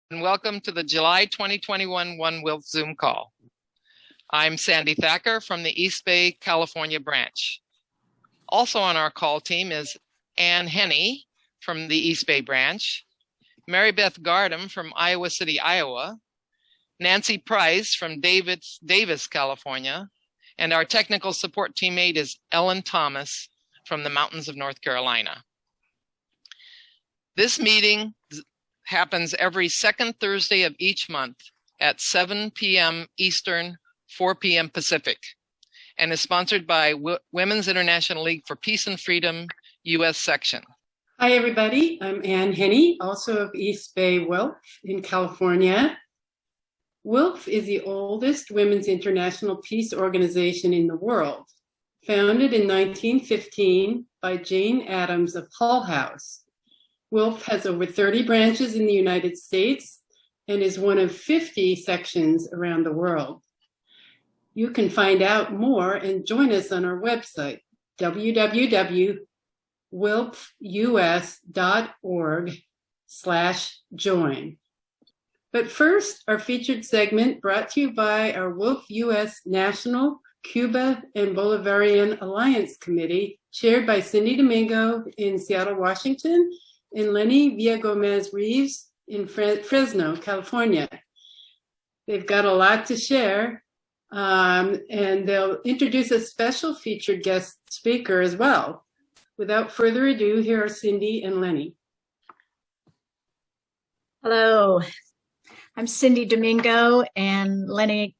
And welcome to the July 2021 One WILPF Zoom call. I'm Sandy Thacker from the East Bay, California branch. Also on our call team is Ann Henney from the East Bay branch, Mary Beth Gardam from Iowa City, Iowa, Nancy Price from Davis, California, and our technical support teammate is Ellen Thomas from the mountains of North Carolina. This meeting happens every second Thursday of each month at 7 p.m. Eastern, 4 p.m. Pacific, and is sponsored by Women's International League for Peace and Freedom, U.S. section. Hi, everybody. I'm Ann Henney, also of East Bay WILPF in California. WILPF is the oldest women's international peace organization in the world, founded in 1915 by Jane Addams of Hull House. WILPF has over 30 branches in the United States and is one of 50 sections around the world. You can find out more and join us on our website, www.wilpfus.org/join. But first, our featured segment brought to you by our WILPF US National, Cuba, and Bolivarian Alliance Committee, chaired by Cindy Domingo in Seattle, Washington, and Lenny Villagomez-Reeves in Fresno, California. They've got a lot to share, and they'll introduce a special featured guest speaker as well. Without further ado, here are Cindy and Lenny. Hello, I'm Cindy Domingo, and Lenny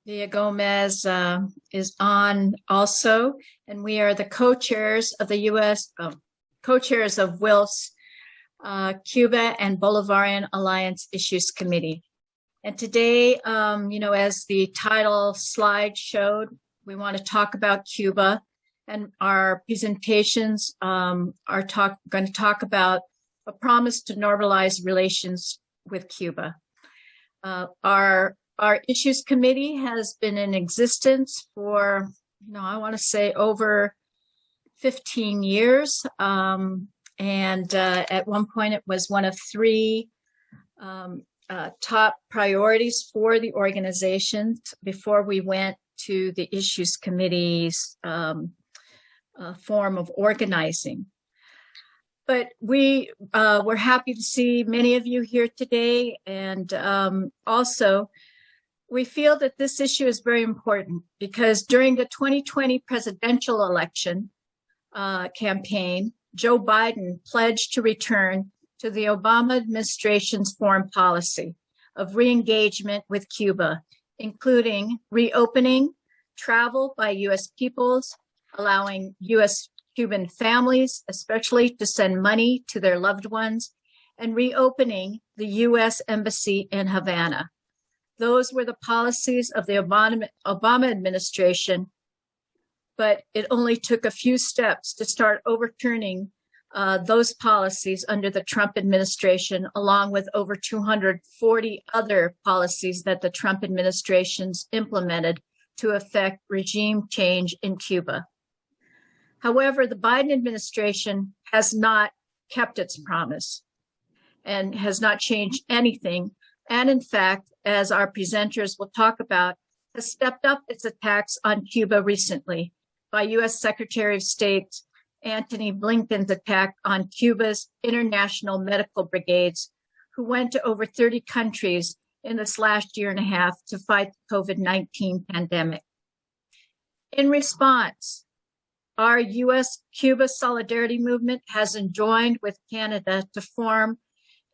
Villagomez is on also, and we are the co-chairs of the co-chairs of WILPF's Cuba and Bolivarian Alliance Issues Committee. And today, as the title slide showed, we want to talk about Cuba, and our presentations are going to talk about a promise to normalize relations with Cuba. Our Issues Committee has been in existence for, I want to say over 15 years, and at one point it was one of three top priorities for the organization before we went to the Issues Committee's form of organizing. But we were happy to see many of you here today, and also we feel that this issue is very important because during the 2020 presidential election, campaign, Joe Biden pledged to return to the Obama administration's foreign policy of re-engagement with Cuba, including reopening travel by U.S. peoples, allowing U.S. Cuban families, especially, to send money to their loved ones, and reopening the U.S. Embassy in Havana. Those were the policies of the Obama administration, but it only took a few steps to start overturning those policies under the Trump administration, along with over 240 other policies that the Trump administration's implemented to effect regime change in Cuba. However, the Biden administration has not kept its promise and has not changed anything. And in fact, as our presenters will talk about, has stepped up its attacks on Cuba recently by U.S. Secretary of State Antony Blinken's attack on Cuba's international medical brigades, who went to over 30 countries in this last year and a half to fight the COVID-19 pandemic. In response, our U.S.-Cuba Solidarity Movement has joined with Canada to form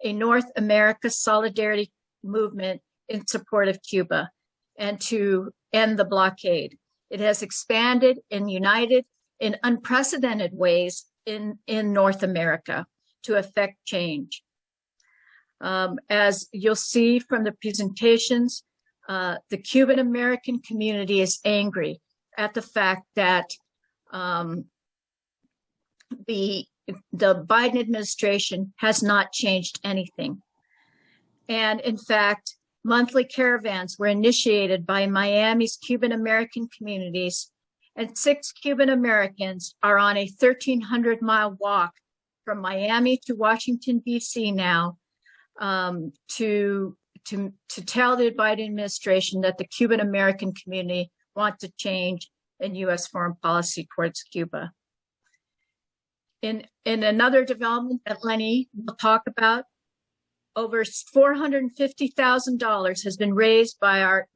a North America Solidarity Movement in support of Cuba and to end the blockade. It has expanded and united in unprecedented ways in North America to effect change. As you'll see from the presentations, the Cuban American community is angry at the fact that the Biden administration has not changed anything. And in fact, monthly caravans were initiated by Miami's Cuban American communities, and 6 Cuban Americans are on a 1,300-mile walk from Miami to Washington, D.C. now to tell the Biden administration that the Cuban American community want to change in U.S. foreign policy towards Cuba. In another development that Leahy will talk about, over $450,000 has been raised by our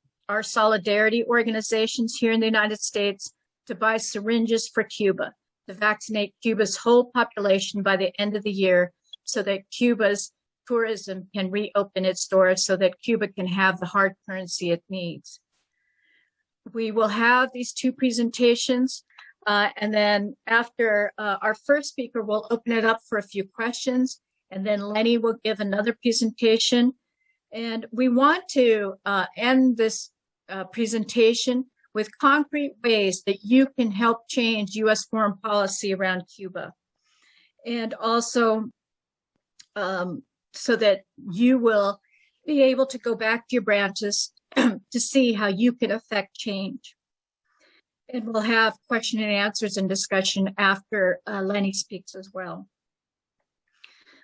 solidarity organizations here in the United States to buy syringes for Cuba, to vaccinate Cuba's whole population by the end of the year so that Cuba's tourism can reopen its doors so that Cuba can have the hard currency it needs. We will have these two presentations, and then after our first speaker, we'll open it up for a few questions, and then Leahy will give another presentation. And we want to end this presentation with concrete ways that you can help change U.S. foreign policy around Cuba. And also so that you will be able to go back to your branches to see how you can affect change. And we'll have question and answers and discussion after Leahy speaks as well.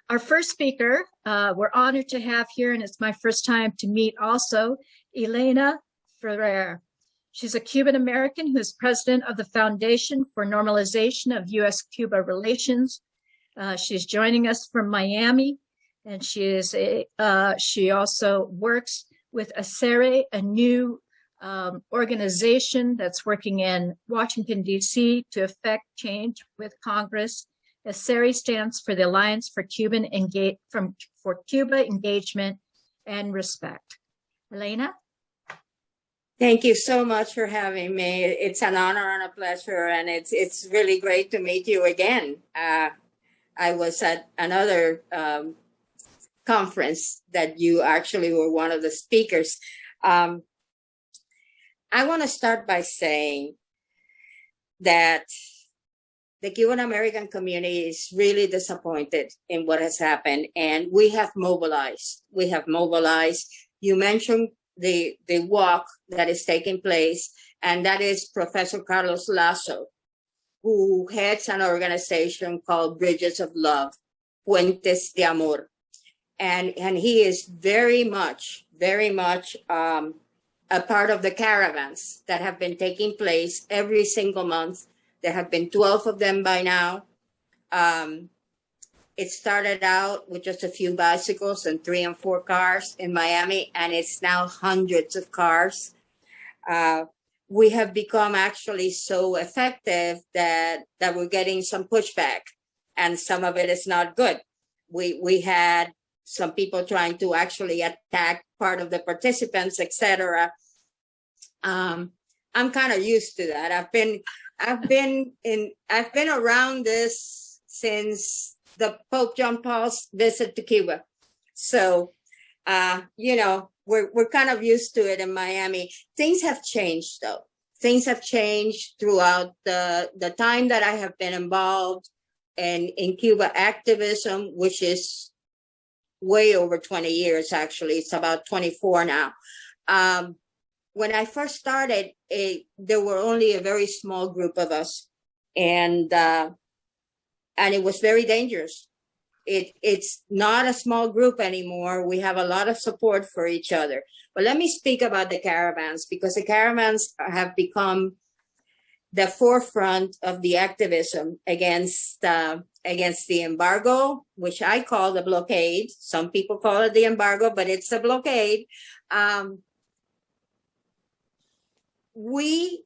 Our first speaker, we're honored to have here, and it's my first time to meet also, Elena Ferrer. She's a Cuban American who is president of the Foundation for Normalization of U.S.-Cuba Relations. She's joining us from Miami, and she also works with ACERE, a new organization that's working in Washington, D.C. to effect change with Congress. ACERE stands for the Alliance for Cuba Engagement and Respect. Elena? Thank you so much for having me. It's an honor and a pleasure, and it's really great to meet you again. I was at another conference that you actually were one of the speakers. I want to start by saying that the Cuban American community is really disappointed in what has happened, and we have mobilized. We have mobilized. You mentioned the walk that is taking place, and that is Professor Carlos Lasso, who heads an organization called Bridges of Love, Puentes de Amor. And he is very much a part of the caravans that have been taking place every single month. There have been 12 of them by now. It started out with just a few bicycles and 3 and 4 cars in Miami, and it's now hundreds of cars. We have become actually so effective that we're getting some pushback, and some of it is not good. We had some people trying to actually attack part of the participants, etc. I'm kind of used to that. I've been around this since the Pope John Paul's visit to Cuba. So, we're kind of used to it in Miami. Things have changed, though. Things have changed throughout the time that I have been involved in Cuba activism, which is way over 20 years, actually. It's about 24 now. When I first started, there were only a very small group of us, and it was very dangerous. It's not a small group anymore. We have a lot of support for each other. But let me speak about the caravans, because the caravans have become the forefront of the activism against the embargo, which I call the blockade. Some people call it the embargo, but it's a blockade. We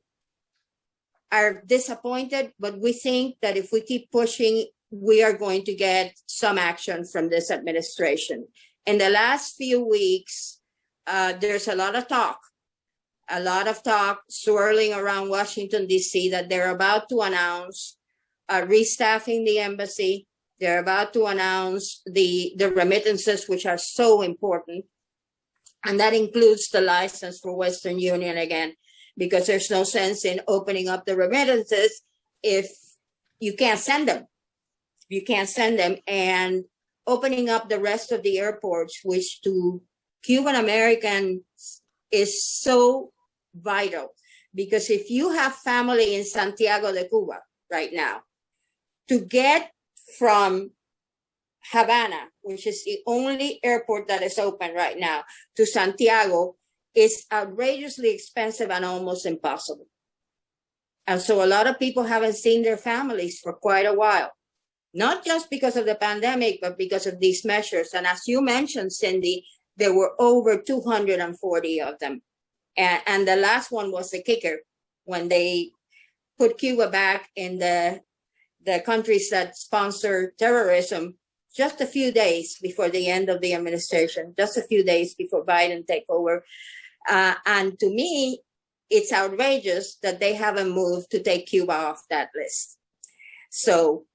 are disappointed, but we think that if we keep pushing, we are going to get some action from this administration. In the last few weeks, there's a lot of talk swirling around Washington, D.C., that they're about to announce restaffing the embassy. They're about to announce the remittances, which are so important. And that includes the license for Western Union again, because there's no sense in opening up the remittances if you can't send them. You can't send them, and opening up the rest of the airports, which to Cuban Americans is so vital, because if you have family in Santiago de Cuba right now, to get from Havana, which is the only airport that is open right now, to Santiago is outrageously expensive and almost impossible. And so a lot of people haven't seen their families for quite a while, not just because of the pandemic, but because of these measures. And as you mentioned, Cindy, there were over 240 of them. And the last one was the kicker, when they put Cuba back in the countries that sponsor terrorism just a few days before the end of the administration, just a few days before Biden take over. And to me, it's outrageous that they haven't moved to take Cuba off that list. So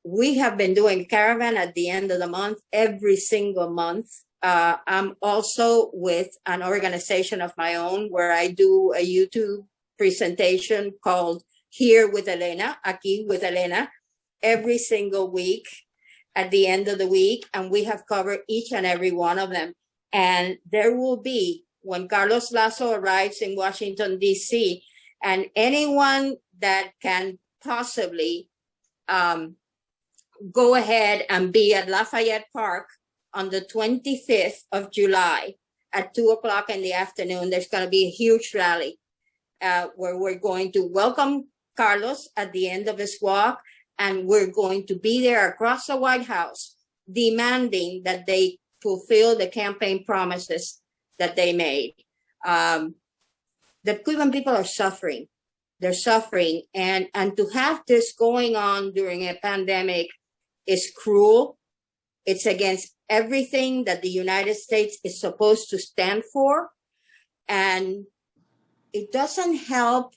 we have been doing a caravan at the end of the month, every single month. I'm also with an organization of my own where I do a YouTube presentation called Here with Elena, Aquí with Elena, every single week at the end of the week. And we have covered each and every one of them. And there will be, when Carlos Lasso arrives in Washington, D.C., and anyone that can possibly go ahead and be at Lafayette Park on the 25th of July at 2:00 in the afternoon, there's going to be a huge rally where we're going to welcome Carlos at the end of his walk, and we're going to be there across the White House demanding that they fulfill the campaign promises that they made. The Cuban people are suffering. They're suffering. And to have this going on during a pandemic is cruel. It's against everything that the United States is supposed to stand for. And it doesn't help.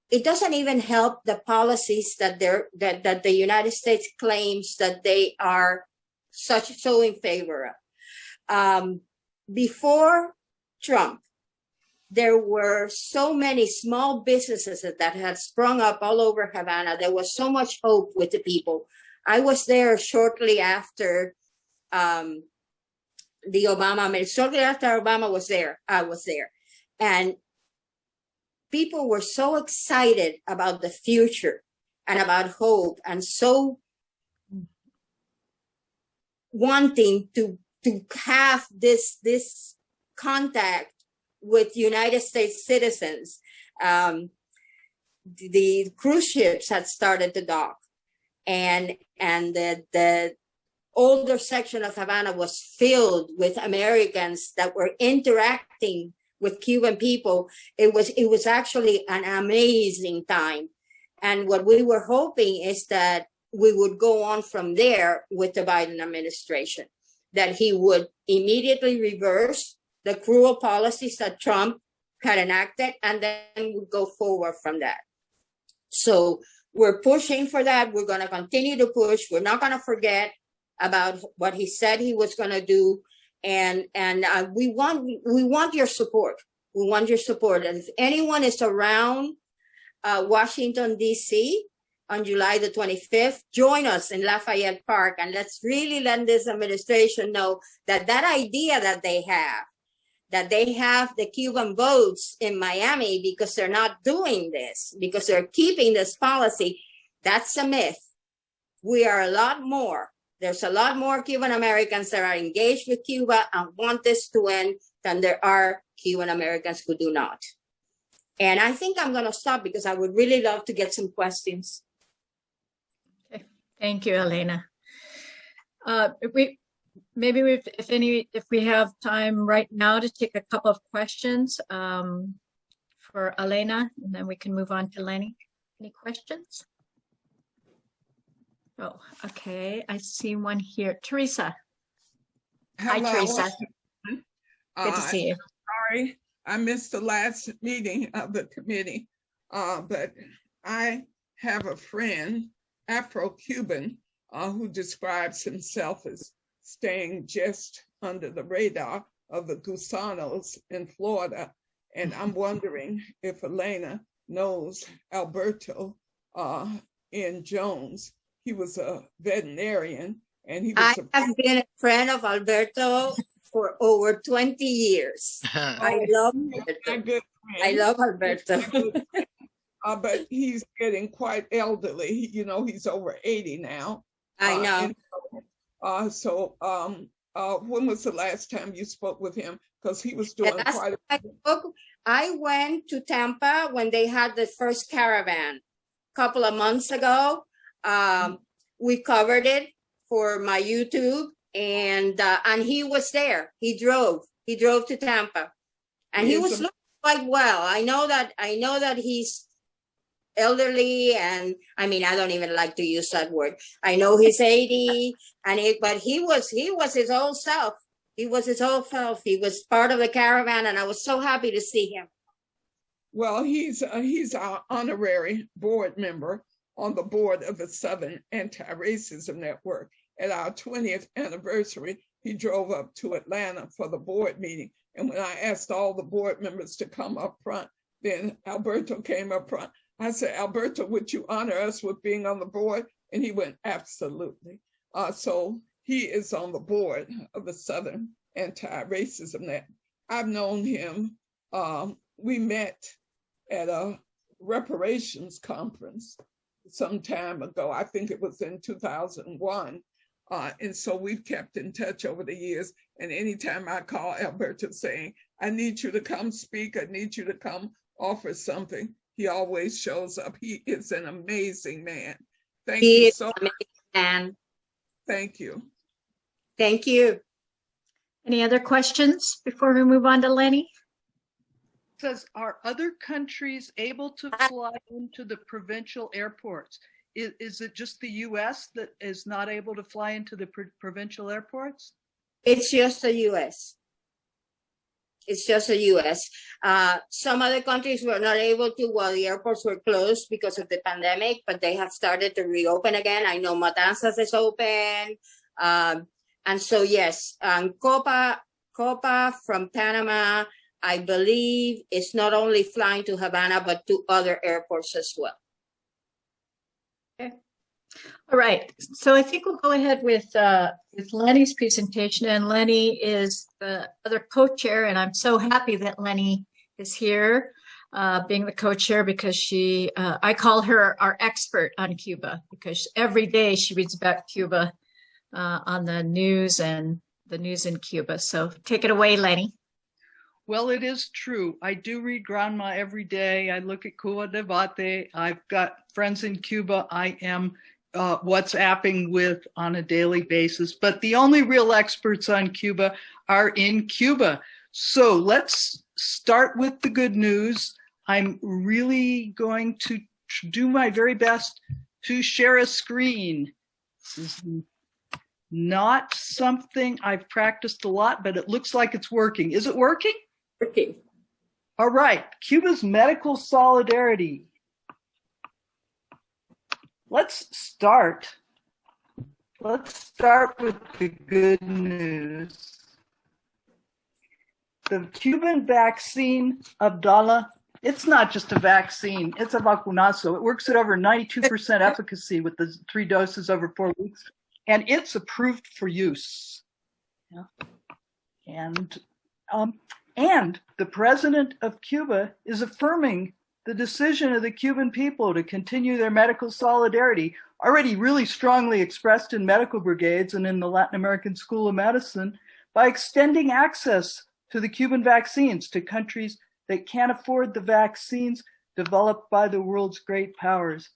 It doesn't even help the policies that the United States claims that they are so in favor of. Before Trump, there were so many small businesses that had sprung up all over Havana. There was so much hope with the people. I was there shortly after the Obama, shortly after Obama was there, I was there. And people were so excited about the future and about hope, and so wanting to have this contact with United States citizens. The cruise ships had started to dock, and the older section of Havana was filled with Americans that were interacting with Cuban people. It was actually an amazing time. And what we were hoping is that we would go on from there with the Biden administration, that he would immediately reverse the cruel policies that Trump had enacted, and then would go forward from that. So we're pushing for that. We're going to continue to push. We're not going to forget about what he said he was going to do. And we want your support. We want your support. And if anyone is around Washington, D.C. on July the 25th, join us in Lafayette Park, and let's really let this administration know that idea that they have the Cuban votes in Miami because they're not doing this, because they're keeping this policy, that's a myth. We are a lot more. There's a lot more Cuban Americans that are engaged with Cuba and want this to end than there are Cuban Americans who do not. And I think I'm going to stop because I would really love to get some questions. Okay. Thank you, Elena. If we have time right now to take a couple of questions for Elena, and then we can move on to Lenny. Any questions? Oh, okay. I see one here. Teresa. Hello. Hi, Teresa. Good to see you. Sorry, I missed the last meeting of the committee, but I have a friend, Afro-Cuban, who describes himself as staying just under the radar of the Gusanos in Florida. And I'm wondering if Elena knows Alberto in Jones. He was a veterinarian, and he was I have been a friend of Alberto for over 20 years. I love Alberto. I love Alberto. But he's getting quite elderly. You know, he's over 80 now. I know. When was the last time you spoke with him? Because he was doing quite a bit. I went to Tampa when they had the first caravan a couple of months ago. We covered it for my YouTube, and he was there. He drove to Tampa, and he was looking quite well. I know that he's elderly, and I mean, I don't even like to use that word. I know he's 80, but he was his old self. He was his old self. He was part of the caravan, and I was so happy to see him. Well, he's our honorary board member on the board of the Southern Anti-Racism Network. At our 20th anniversary, he drove up to Atlanta for the board meeting. And when I asked all the board members to come up front, then Alberto came up front. I said, Alberto, would you honor us with being on the board? And he went, absolutely. So he is on the board of the Southern Anti-Racism Network. I've known him. We met at a reparations conference some time ago. I think it was in 2001. And so we've kept in touch over the years. And anytime I call Alberto saying, I need you to come speak, I need you to come offer something, he always shows up. He is an amazing man. Thank you so much. Man. Thank you. Thank you. Any other questions before we move on to Lenny? Says, are other countries able to fly into the provincial airports? Is it just the US that is not able to fly into the provincial airports? It's just the US. It's just the US. Some other countries were not able to while the airports were closed because of the pandemic, but they have started to reopen again. I know Matanzas is open. And so, yes, Copa from Panama, I believe, is not only flying to Havana, but to other airports as well. Okay. All right. So I think we'll go ahead with Lenny's presentation. And Lenny is the other co-chair. And I'm so happy that Lenny is here, being the co-chair, because I call her our expert on Cuba, because every day she reads about Cuba on the news and the news in Cuba. So take it away, Lenny. Well, it is true. I do read Granma every day. I look at Cuba Debate. I've got friends in Cuba I am WhatsApping with on a daily basis. But the only real experts on Cuba are in Cuba. So let's start with the good news. I'm really going to do my very best to share a screen. This is not something I've practiced a lot, but it looks like it's working. Is it working? Working. All right, Cuba's medical solidarity. Let's start with the good news. The Cuban vaccine, Abdallah, it's not just a vaccine, it's a vacunazo. It works at over 92% efficacy with the 3 doses over 4 weeks, and it's approved for use. Yeah. And the president of Cuba is affirming the decision of the Cuban people to continue their medical solidarity, already really strongly expressed in medical brigades and in the Latin American School of Medicine, by extending access to the Cuban vaccines to countries that can't afford the vaccines developed by the world's great powers.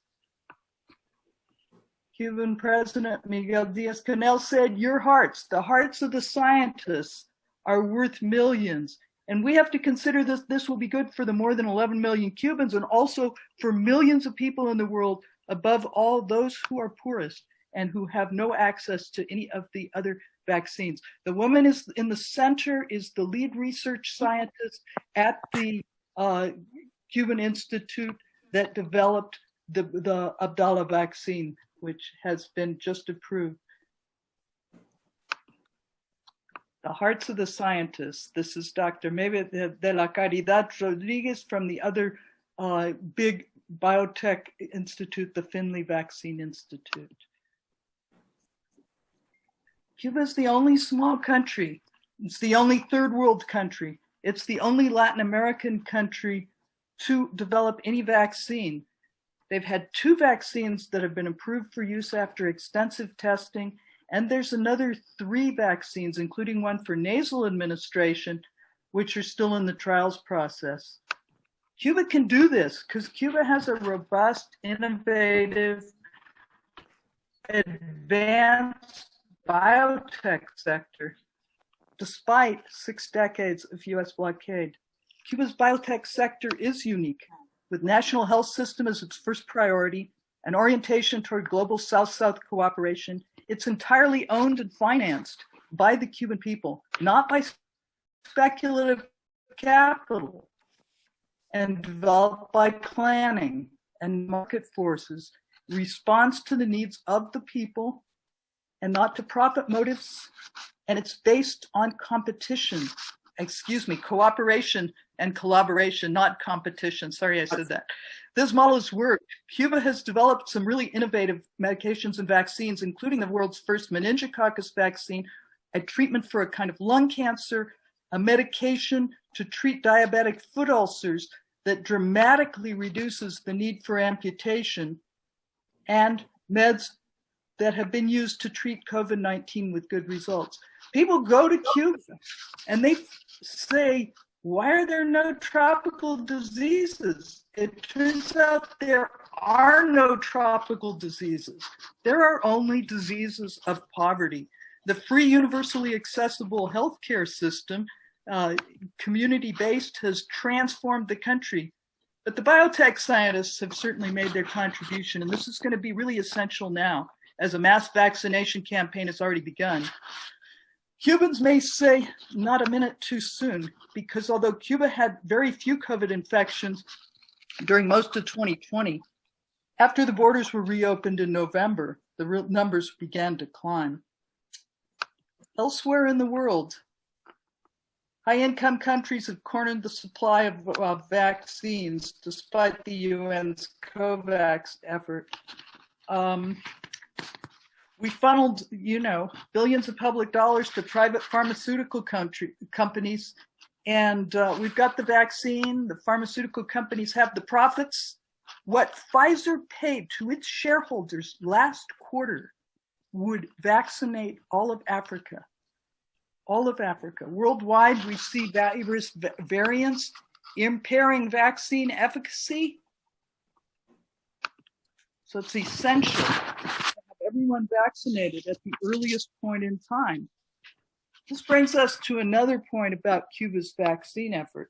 Cuban President Miguel Díaz-Canel said, "Your hearts, the hearts of the scientists, are worth millions. And we have to consider this will be good for the more than 11 million Cubans and also for millions of people in the world, above all those who are poorest and who have no access to any of the other vaccines." The woman is in the center, is the lead research scientist at the Cuban Institute that developed the Abdallah vaccine, which has been just approved. The hearts of the scientists. This is Dr. Mebe de la Caridad Rodriguez from the other big biotech institute, the Finley Vaccine Institute. Cuba is the only small country. It's the only third world country. It's the only Latin American country to develop any vaccine. They've had 2 vaccines that have been approved for use after extensive testing, and there's another 3 vaccines, including one for nasal administration, which are still in the trials process. Cuba can do this because Cuba has a robust, innovative, advanced biotech sector, despite 6 decades of US blockade. Cuba's biotech sector is unique, with national health system as its first priority, an orientation toward global South-South cooperation. It's entirely owned and financed by the Cuban people, not by speculative capital, and developed by planning and market forces, responds to the needs of the people and not to profit motives. And it's based on cooperation and collaboration, not competition. Sorry, I said that. This model has worked. Cuba has developed some really innovative medications and vaccines, including the world's first meningococcus vaccine, a treatment for a kind of lung cancer, a medication to treat diabetic foot ulcers that dramatically reduces the need for amputation, and meds that have been used to treat COVID-19 with good results. People go to Cuba and they say, why are there no tropical diseases? It turns out there are no tropical diseases. There are only diseases of poverty. The free, universally accessible healthcare system, community-based, has transformed the country. But the biotech scientists have certainly made their contribution, and this is going to be really essential now, as a mass vaccination campaign has already begun. Cubans may say, not a minute too soon, because although Cuba had very few COVID infections during most of 2020, after the borders were reopened in November, the real numbers began to climb. Elsewhere in the world, high-income countries have cornered the supply of vaccines despite the UN's COVAX effort. We funneled, billions of public dollars to private pharmaceutical companies, and we've got the vaccine. The pharmaceutical companies have the profits. What Pfizer paid to its shareholders last quarter would vaccinate all of Africa. All of Africa. Worldwide, we see virus variants impairing vaccine efficacy. So it's essential to have everyone vaccinated at the earliest point in time. This brings us to another point about Cuba's vaccine effort.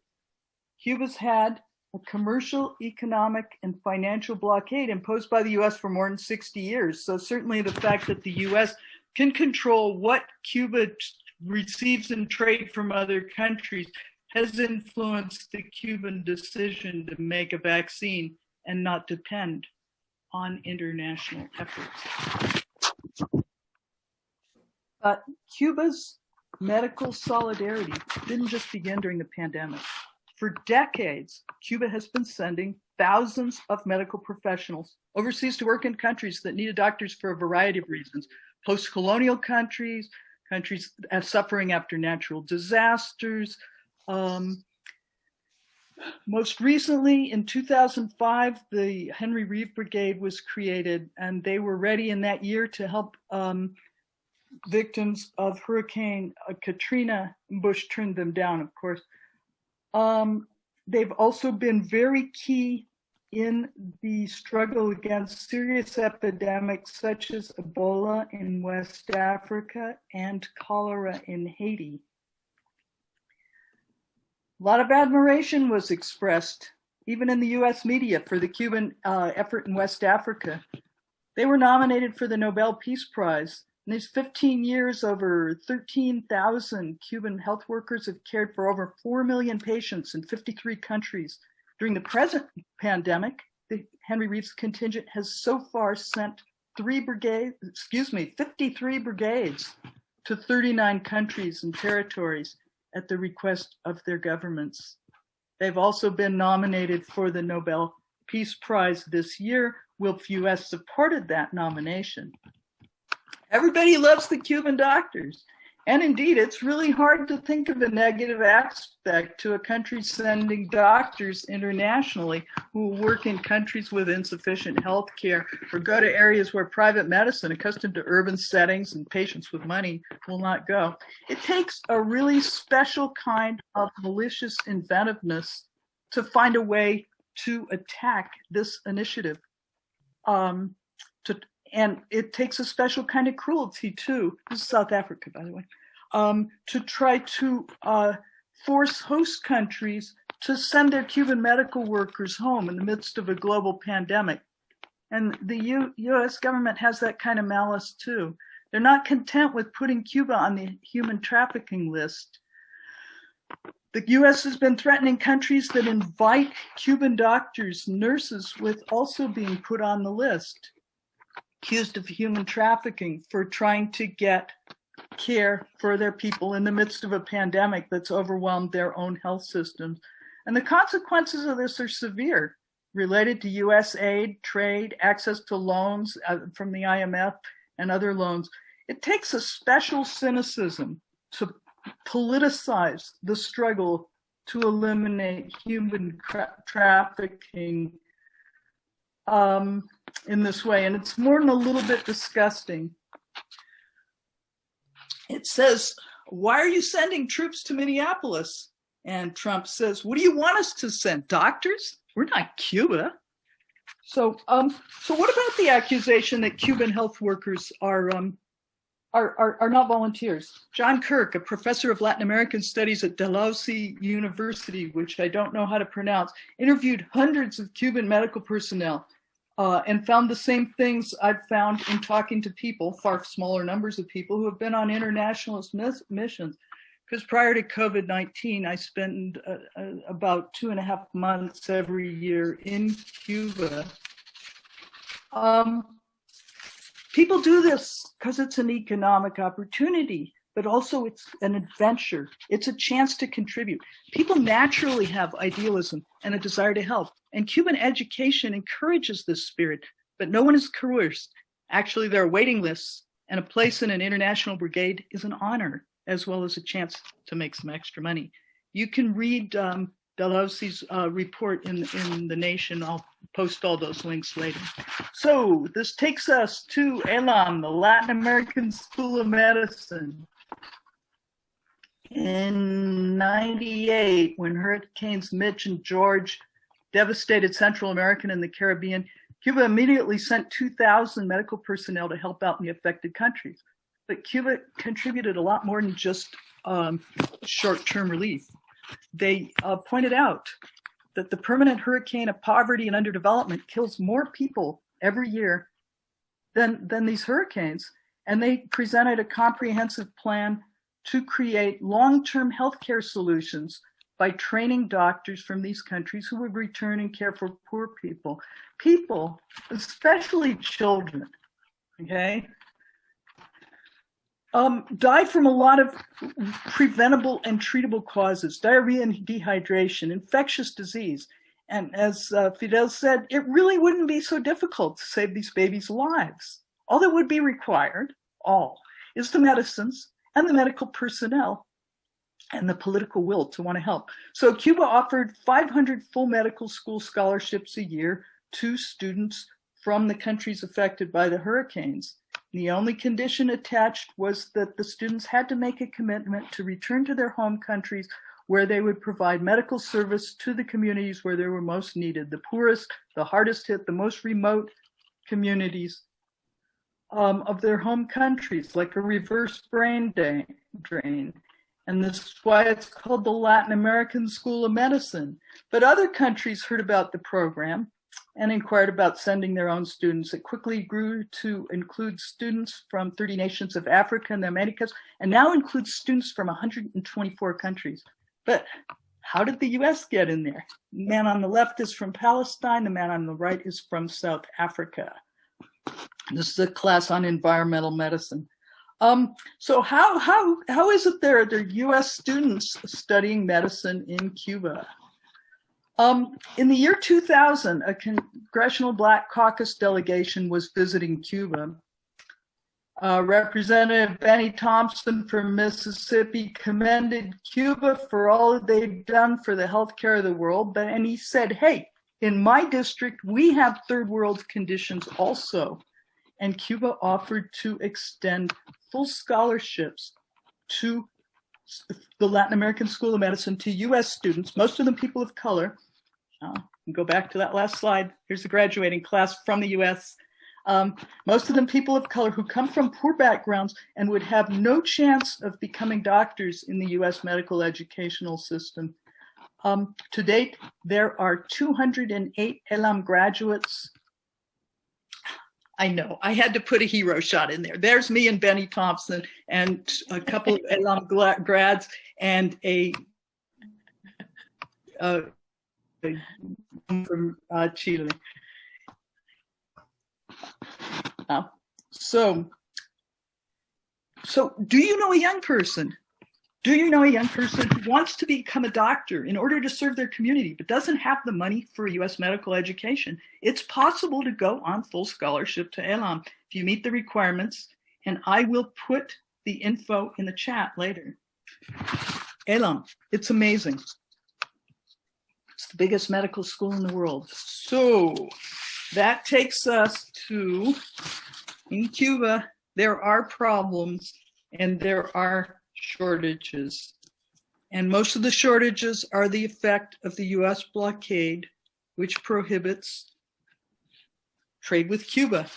Cuba's had a commercial, economic, and financial blockade imposed by the US for more than 60 years. So certainly the fact that the US can control what Cuba receives in trade from other countries has influenced the Cuban decision to make a vaccine and not depend on international efforts. But Cuba's medical solidarity didn't just begin during the pandemic. For decades, Cuba has been sending thousands of medical professionals overseas to work in countries that needed doctors for a variety of reasons. Post-colonial countries suffering after natural disasters. Most recently, in 2005, the Henry Reeve Brigade was created, and they were ready in that year to help victims of Hurricane Katrina. Bush turned them down, of course. They've also been very key in the struggle against serious epidemics such as Ebola in West Africa and cholera in Haiti. A lot of admiration was expressed, even in the US media, for the Cuban effort in West Africa. They were nominated for the Nobel Peace Prize. In these 15 years, over 13,000 Cuban health workers have cared for over 4 million patients in 53 countries. During the present pandemic, the Henry Reeves contingent has so far sent 53 brigades to 39 countries and territories at the request of their governments. They've also been nominated for the Nobel Peace Prize this year. WILPF US supported that nomination. Everybody loves the Cuban doctors. And indeed, it's really hard to think of a negative aspect to a country sending doctors internationally who work in countries with insufficient health care or go to areas where private medicine, accustomed to urban settings and patients with money, will not go. It takes a really special kind of malicious inventiveness to find a way to attack this initiative. And it takes a special kind of cruelty too. This is South Africa, by the way, to try to force host countries to send their Cuban medical workers home in the midst of a global pandemic. And the US government has that kind of malice too. They're not content with putting Cuba on the human trafficking list. The US has been threatening countries that invite Cuban doctors, nurses, with also being put on the list, accused of human trafficking for trying to get care for their people in the midst of a pandemic that's overwhelmed their own health systems. And the consequences of this are severe, related to US aid, trade, access to loans from the IMF and other loans. It takes a special cynicism to politicize the struggle to eliminate human trafficking in this way. And it's more than a little bit disgusting. It says, why are you sending troops to Minneapolis? And Trump says, what do you want us to send? Doctors? We're not Cuba. So what about the accusation that Cuban health workers are not volunteers? John Kirk, a professor of Latin American studies at Dalhousie University, which I don't know how to pronounce, interviewed hundreds of Cuban medical personnel and found the same things I've found in talking to people, far smaller numbers of people who have been on internationalist missions. Because prior to COVID-19, I spent about 2.5 months every year in Cuba. People do this because it's an economic opportunity, but also it's an adventure. It's a chance to contribute. People naturally have idealism and a desire to help. And Cuban education encourages this spirit, but no one is coerced. Actually, there are waiting lists, and a place in an international brigade is an honor, as well as a chance to make some extra money. You can read Dalhousie's report in The Nation. I'll post all those links later. So this takes us to ELAM, the Latin American School of Medicine. In '98, when Hurricanes Mitch and George devastated Central America and the Caribbean, Cuba immediately sent 2,000 medical personnel to help out in the affected countries. But Cuba contributed a lot more than just short-term relief. They pointed out that the permanent hurricane of poverty and underdevelopment kills more people every year than these hurricanes. And they presented a comprehensive plan to create long-term healthcare solutions by training doctors from these countries who would return and care for poor people. People, especially children, okay, die from a lot of preventable and treatable causes: diarrhea and dehydration, infectious disease. And as Fidel said, it really wouldn't be so difficult to save these babies' lives. All that would be required, is the medicines and the medical personnel and the political will to want to help. So Cuba offered 500 full medical school scholarships a year to students from the countries affected by the hurricanes. The only condition attached was that the students had to make a commitment to return to their home countries where they would provide medical service to the communities where they were most needed, the poorest, the hardest hit, the most remote communities of their home countries, like a reverse brain drain. And this is why it's called the Latin American School of Medicine. But other countries heard about the program and inquired about sending their own students. It quickly grew to include students from 30 nations of Africa and the Americas, and now includes students from 124 countries. But how did the US get in there? The man on the left is from Palestine, the man on the right is from South Africa. This is a class on environmental medicine. So how is it there are US students studying medicine in Cuba? In the year 2000, a Congressional Black Caucus delegation was visiting Cuba. Representative Benny Thompson from Mississippi commended Cuba for all that they've done for the healthcare of the world, and he said, hey, in my district, we have third world conditions also. And Cuba offered to extend full scholarships to the Latin American School of Medicine to U.S. students, most of them people of color. Go back to that last slide. Here's the graduating class from the U.S. Most of them people of color who come from poor backgrounds and would have no chance of becoming doctors in the U.S. medical educational system. To date, there are 208 ELAM graduates. I know, I had to put a hero shot in there. There's me and Benny Thompson and a couple of ELAM grads and a from Chile. So do you know a young person? Do you know a young person who wants to become a doctor in order to serve their community, but doesn't have the money for a U.S. medical education? It's possible to go on full scholarship to ELAM if you meet the requirements, and I will put the info in the chat later. ELAM, it's amazing. It's the biggest medical school in the world. So that takes us to, in Cuba, there are problems and there are shortages. And most of the shortages are the effect of the U.S. blockade, which prohibits trade with Cuba,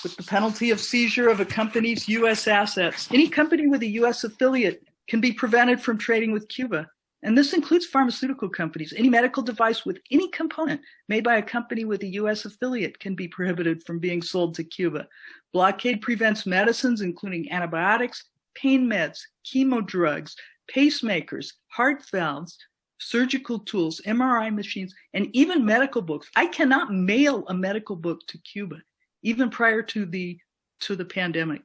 with the penalty of seizure of a company's U.S. assets. Any company with a U.S. affiliate can be prevented from trading with Cuba. And this includes pharmaceutical companies. Any medical device with any component made by a company with a U.S. affiliate can be prohibited from being sold to Cuba. Blockade prevents medicines, including antibiotics, pain meds, chemo drugs, pacemakers, heart valves, surgical tools, MRI machines, and even medical books. I cannot mail a medical book to Cuba, even prior to the pandemic.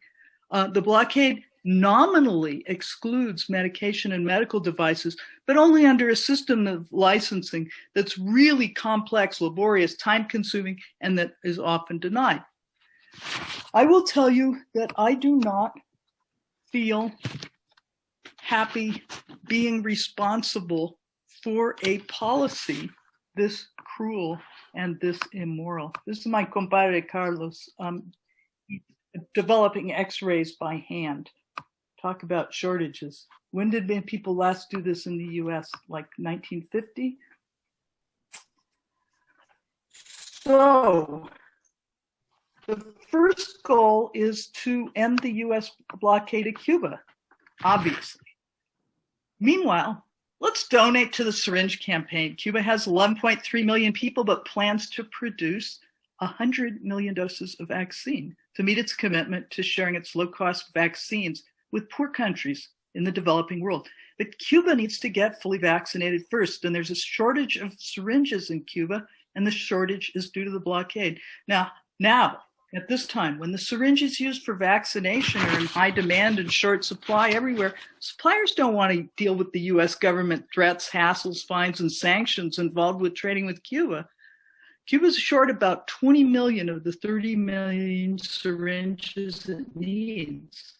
The blockade nominally excludes medication and medical devices, but only under a system of licensing that's really complex, laborious, time-consuming, and that is often denied. I will tell you that I do not feel happy being responsible for a policy this cruel and this immoral. This is my compadre Carlos, developing x-rays by hand. Talk about shortages. When did people last do this in the US? Like 1950? So the first goal is to end the US blockade of Cuba, obviously. Meanwhile, let's donate to the syringe campaign. Cuba has 11.3 million people, but plans to produce 100 million doses of vaccine to meet its commitment to sharing its low-cost vaccines with poor countries in the developing world. But Cuba needs to get fully vaccinated first, and there's a shortage of syringes in Cuba, and the shortage is due to the blockade. Now, at this time, when the syringes used for vaccination are in high demand and short supply everywhere, suppliers don't want to deal with the U.S. government threats, hassles, fines, and sanctions involved with trading with Cuba. Cuba's short about 20 million of the 30 million syringes it needs.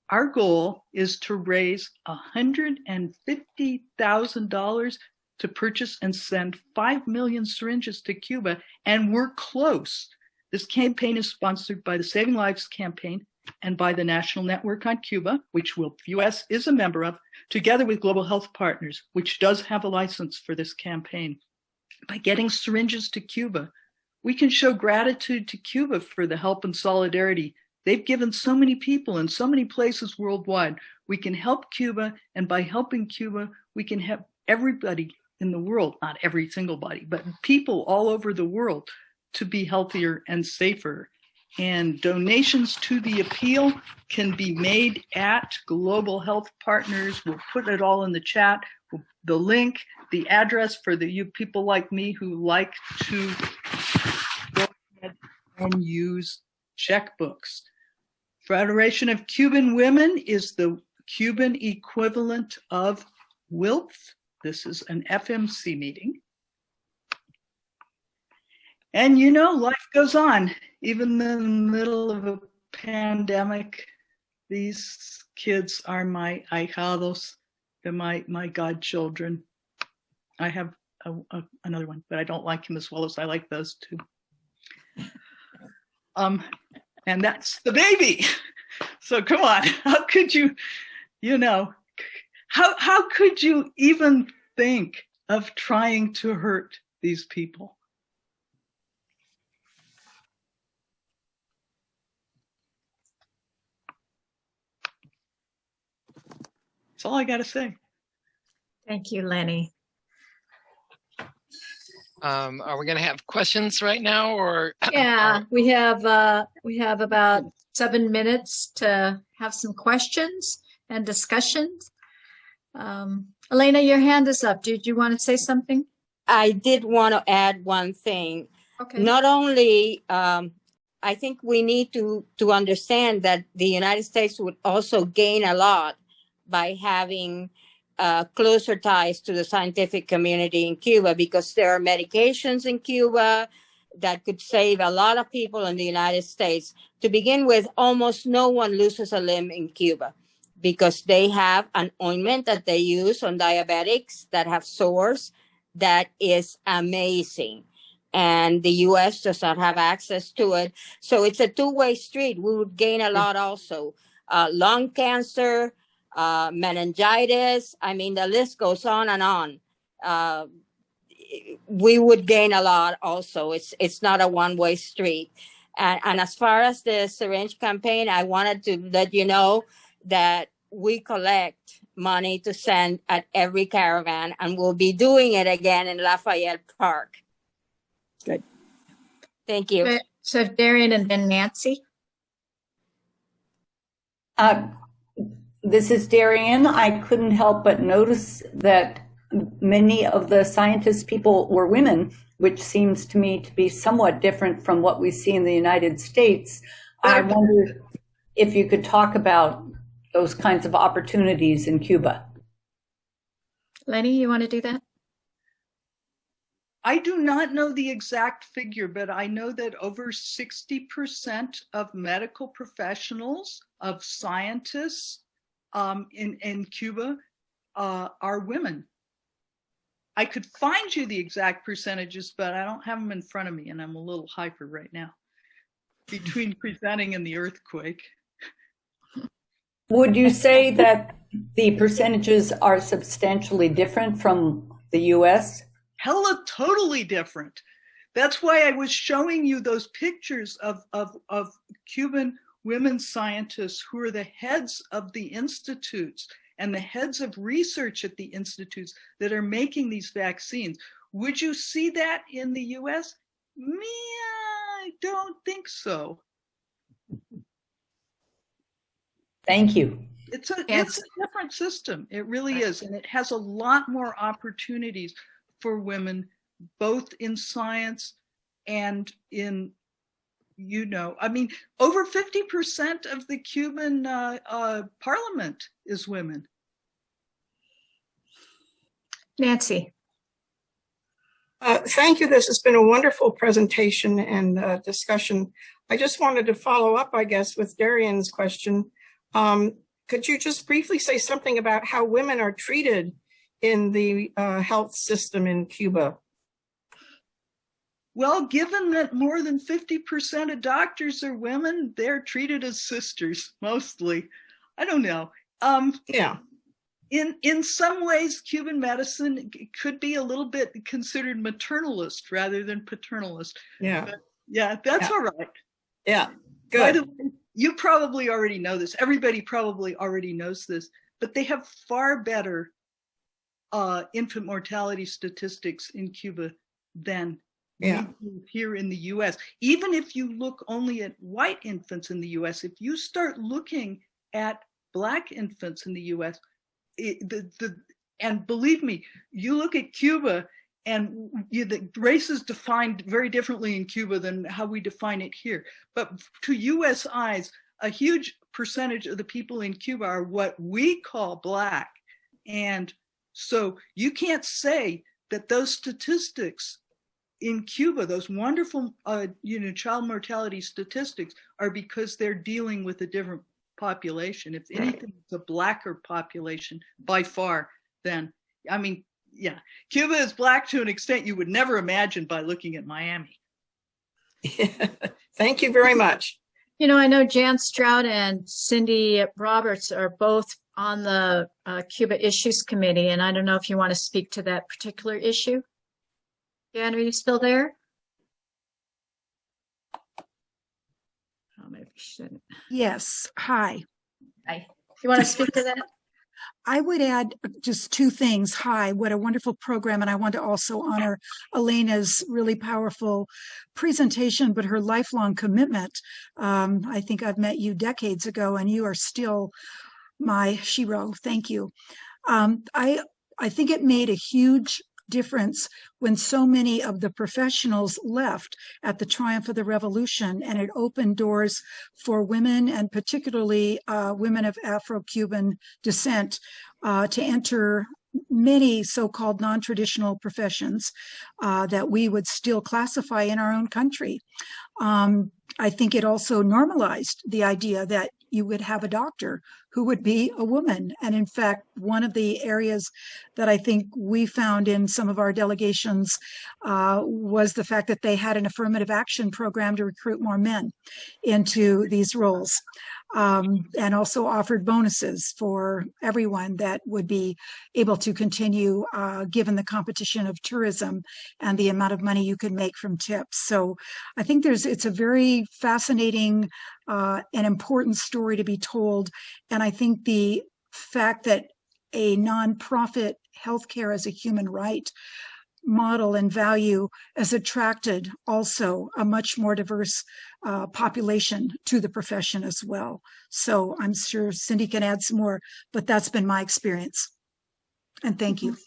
Our goal is to raise $150,000 to purchase and send 5 million syringes to Cuba, and we're close. This campaign is sponsored by the Saving Lives Campaign and by the National Network on Cuba, which WILPF US is a member of, together with Global Health Partners, which does have a license for this campaign. By getting syringes to Cuba, we can show gratitude to Cuba for the help and solidarity they've given so many people in so many places worldwide. We can help Cuba, and by helping Cuba, we can help everybody in the world, not every single body, but people all over the world to be healthier and safer. And donations to the appeal can be made at Global Health Partners. We'll put it all in the chat. The link, the address for you people like me who like to go ahead and use checkbooks. Federation of Cuban Women is the Cuban equivalent of WILPF. This is an FMC meeting. And you know, life goes on, even in the middle of a pandemic, these kids are my ahijados. They're my godchildren. I have another one, but I don't like him as well as I like those two. And that's the baby. So come on, how could you, how could you even think of trying to hurt these people? That's all I got to say. Thank you, Lenny. Are we going to have questions right now, or? Yeah, we have about 7 minutes to have some questions and discussions. Elena, your hand is up. Did you want to say something? I did want to add one thing. Okay. Not only, I think we need to understand that the United States would also gain a lot by having closer ties to the scientific community in Cuba, because there are medications in Cuba that could save a lot of people in the United States. To begin with, almost no one loses a limb in Cuba because they have an ointment that they use on diabetics that have sores that is amazing. And the U.S. does not have access to it. So it's a two-way street. We would gain a lot also. Lung cancer, meningitis, I mean, the list goes on and on. We would gain a lot also. It's not a one-way street. And as far as the syringe campaign, I wanted to let you know that we collect money to send at every caravan, and we'll be doing it again in Lafayette Park. Good. Thank you. So Darian and then Nancy. This is Darian. I couldn't help but notice that many of the scientist people were women, which seems to me to be somewhat different from what we see in the United States. I wonder if you could talk about those kinds of opportunities in Cuba. Lenny, you want to do that? I do not know the exact figure, but I know that over 60% of medical professionals, of scientists in Cuba are women. I could find you the exact percentages, but I don't have them in front of me, and I'm a little hyper right now between presenting and the earthquake. Would you say that the percentages are substantially different from the U.S.? Hella totally different. That's why I was showing you those pictures of Cuban women scientists who are the heads of the institutes and the heads of research at the institutes that are making these vaccines. Would you see that in the US? Me, I don't think so. Thank you. It's a different system. It really is. And it has a lot more opportunities for women, both in science and in, I mean, over 50% of the Cuban parliament is women. Nancy. Thank you. This has been a wonderful presentation and discussion. I just wanted to follow up, I guess, with Darian's question. Could you just briefly say something about how women are treated in the health system in Cuba? Well, given that more than 50% of doctors are women, they're treated as sisters, mostly. I don't know. Yeah. In some ways, Cuban medicine could be a little bit considered maternalist rather than paternalist. Yeah. But yeah, that's all right. Yeah, good. By the way, you probably already know this. Everybody probably already knows this, but they have far better infant mortality statistics in Cuba than here in the US. Even if you look only at white infants in the US, if you start looking at Black infants in the US, and believe me, you look at Cuba and the race is defined very differently in Cuba than how we define it here. But to US eyes, a huge percentage of the people in Cuba are what we call Black. And so you can't say that those statistics in Cuba, those wonderful, child mortality statistics are because they're dealing with a different population. If anything, it's a blacker population by far than, Cuba is black to an extent you would never imagine by looking at Miami. Thank you very much. I know Jan Stroud and Cindy Roberts are both on the Cuba Issues Committee, and I don't know if you want to speak to that particular issue. Jan, are you still there? Oh, maybe she shouldn't. Yes. Hi. Hi. You want to speak to that? I would add just two things. Hi, what a wonderful program. And I want to also honor Elena's really powerful presentation, but her lifelong commitment. I think I've met you decades ago, and you are still my shiro. Thank you. I think it made a huge difference when so many of the professionals left at the triumph of the revolution, and it opened doors for women, and particularly women of Afro-Cuban descent, to enter many so-called non-traditional professions that we would still classify in our own country. I think it also normalized the idea that you would have a doctor who would be a woman. And in fact, one of the areas that I think we found in some of our delegations was the fact that they had an affirmative action program to recruit more men into these roles, and also offered bonuses for everyone that would be able to continue given the competition of tourism and the amount of money you could make from tips. So I think it's a very fascinating and important story to be told. And I think the fact that a nonprofit healthcare as a human right model and value has attracted also a much more diverse population to the profession as well. So I'm sure Cindy can add some more, but that's been my experience. And thank you.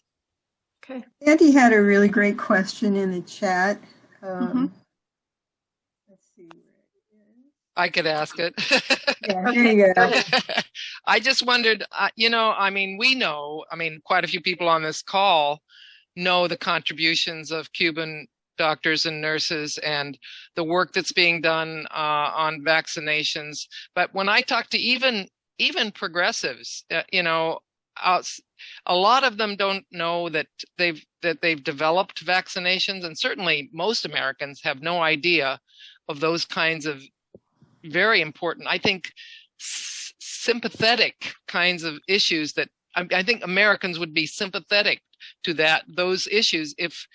Okay. Andy had a really great question in the chat. Let's see where it is. I could ask it. Yeah, there you go. I just wondered, quite a few people on this call know the contributions of Cuban doctors and nurses and the work that's being done on vaccinations. But when I talk to even progressives, a lot of them don't know that they've developed vaccinations, and certainly most Americans have no idea of those kinds of very important, I think, sympathetic kinds of issues that I think Americans would be sympathetic to those issues if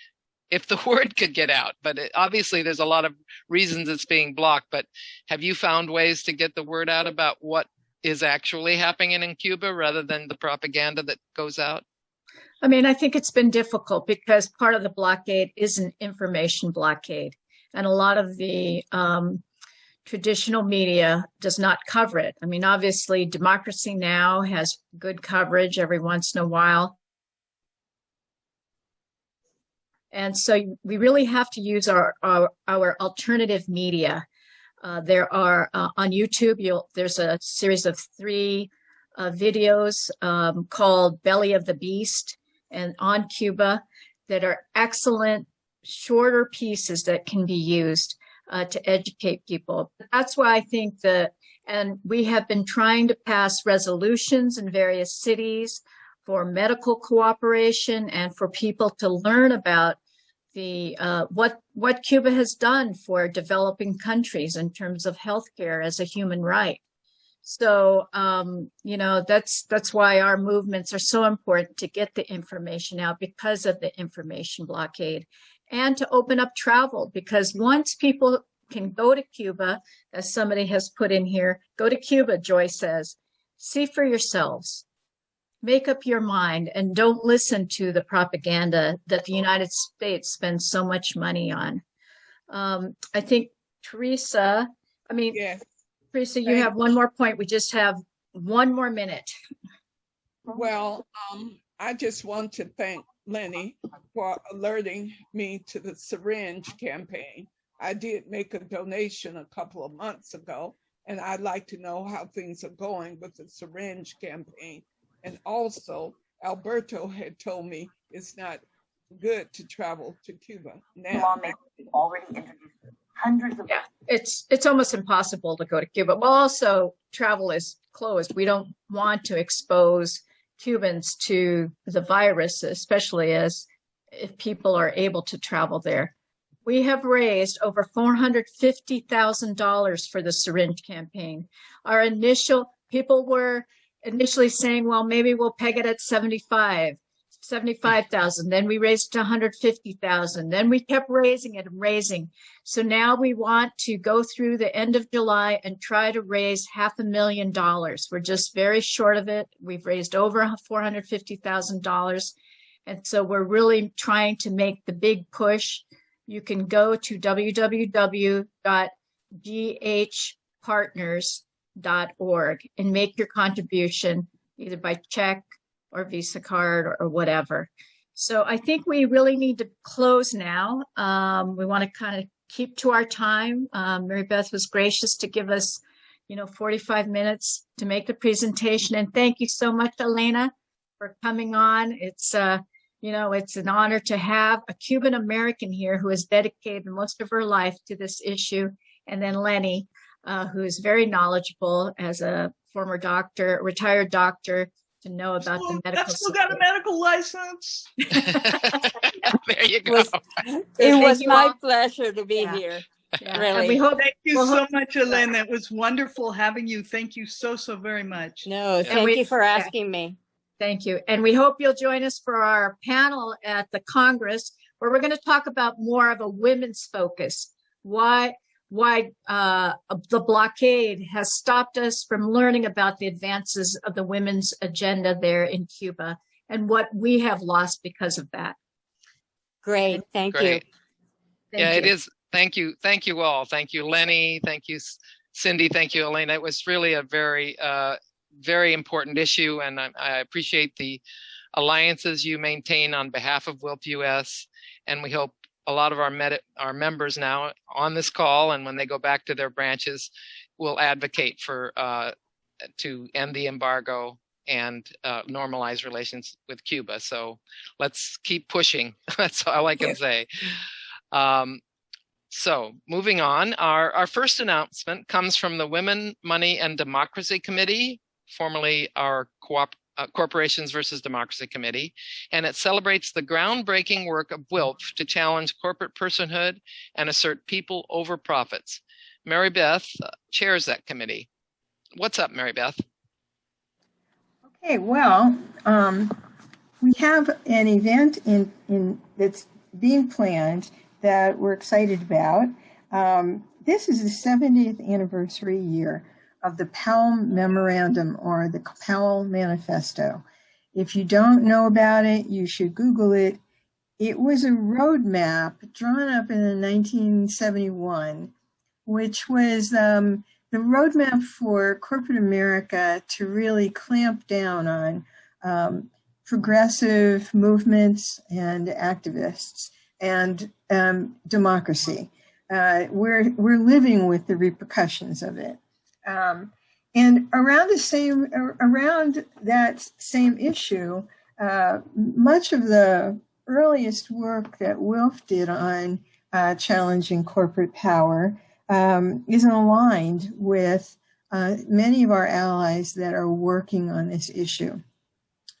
the word could get out. But obviously there's a lot of reasons it's being blocked. But have you found ways to get the word out about what is actually happening in Cuba rather than the propaganda that goes out? I think it's been difficult because part of the blockade is an information blockade. And a lot of the traditional media does not cover it. Obviously, Democracy Now! Has good coverage every once in a while. And so we really have to use our alternative media. There are on YouTube, there's a series of 3 videos called Belly of the Beast and on Cuba that are excellent, shorter pieces that can be used to educate people. That's why I think and we have been trying to pass resolutions in various cities for medical cooperation and for people to learn about the what Cuba has done for developing countries in terms of healthcare as a human right. So that's why our movements are so important, to get the information out because of the information blockade, and to open up travel, because once people can go to Cuba, as somebody has put in here, go to Cuba, Joy says, see for yourselves. Make up your mind and don't listen to the propaganda that the United States spends so much money on. I think, Teresa, Yes. Teresa, you have one more point. We just have 1 more minute. Well, I just want to thank Lenny for alerting me to the syringe campaign. I did make a donation a couple of months ago, and I'd like to know how things are going with the syringe campaign. And also, Alberto had told me it's not good to travel to Cuba now. Already introduced hundreds of. Yeah, it's almost impossible to go to Cuba. Well, also travel is closed. We don't want to expose Cubans to the virus, especially as if people are able to travel there. We have raised over $450,000 for the syringe campaign. People were initially saying, well, maybe we'll peg it at 75,000. Then we raised to 150,000. Then we kept raising it and raising. So now we want to go through the end of July and try to raise $500,000. We're just very short of it. We've raised over $450,000. And so we're really trying to make the big push. You can go to www.dhpartners.org and make your contribution either by check or Visa card or whatever. So I think we really need to close now. We want to kind of keep to our time. Mary Beth was gracious to give us, 45 minutes to make the presentation. And thank you so much, Elena, for coming on. It's it's an honor to have a Cuban American here who has dedicated most of her life to this issue. And then Lenny, who is very knowledgeable as a former doctor, retired doctor, to know about the medical. Still got a medical license. There you go. It was my pleasure to be here. Yeah. Really. And we hope, Thank you so much, Elena. It was wonderful having you. Thank you so very much. No, thank you for asking me. Thank you. And we hope you'll join us for our panel at the Congress, where we're going to talk about more of a women's focus. Why the blockade has stopped us from learning about the advances of the women's agenda there in Cuba and what we have lost because of that. Great. Thank you. It is. Thank you. Thank you all. Thank you, Lenny. Thank you, Cindy. Thank you, Elena. It was really a very important issue, and I appreciate the alliances you maintain on behalf of WILPF US, and we hope a lot of our members now on this call and when they go back to their branches will advocate for to end the embargo and normalize relations with Cuba. So let's keep pushing. That's all I can say. So moving on, our first announcement comes from the Women, Money, and Democracy Committee, formerly our Corporations versus Democracy Committee, and it celebrates the groundbreaking work of WILPF to challenge corporate personhood and assert people over profits. Mary Beth chairs that committee. What's up, Mary Beth? Okay, well, we have an event in that's being planned that we're excited about. This is the 70th anniversary year of the Powell Memorandum, or the Powell Manifesto. If you don't know about it, you should Google it. It was a roadmap drawn up in 1971, which was the roadmap for corporate America to really clamp down on progressive movements and activists and democracy. We're living with the repercussions of it. And around that same issue, much of the earliest work that WILPF did on challenging corporate power is aligned with many of our allies that are working on this issue.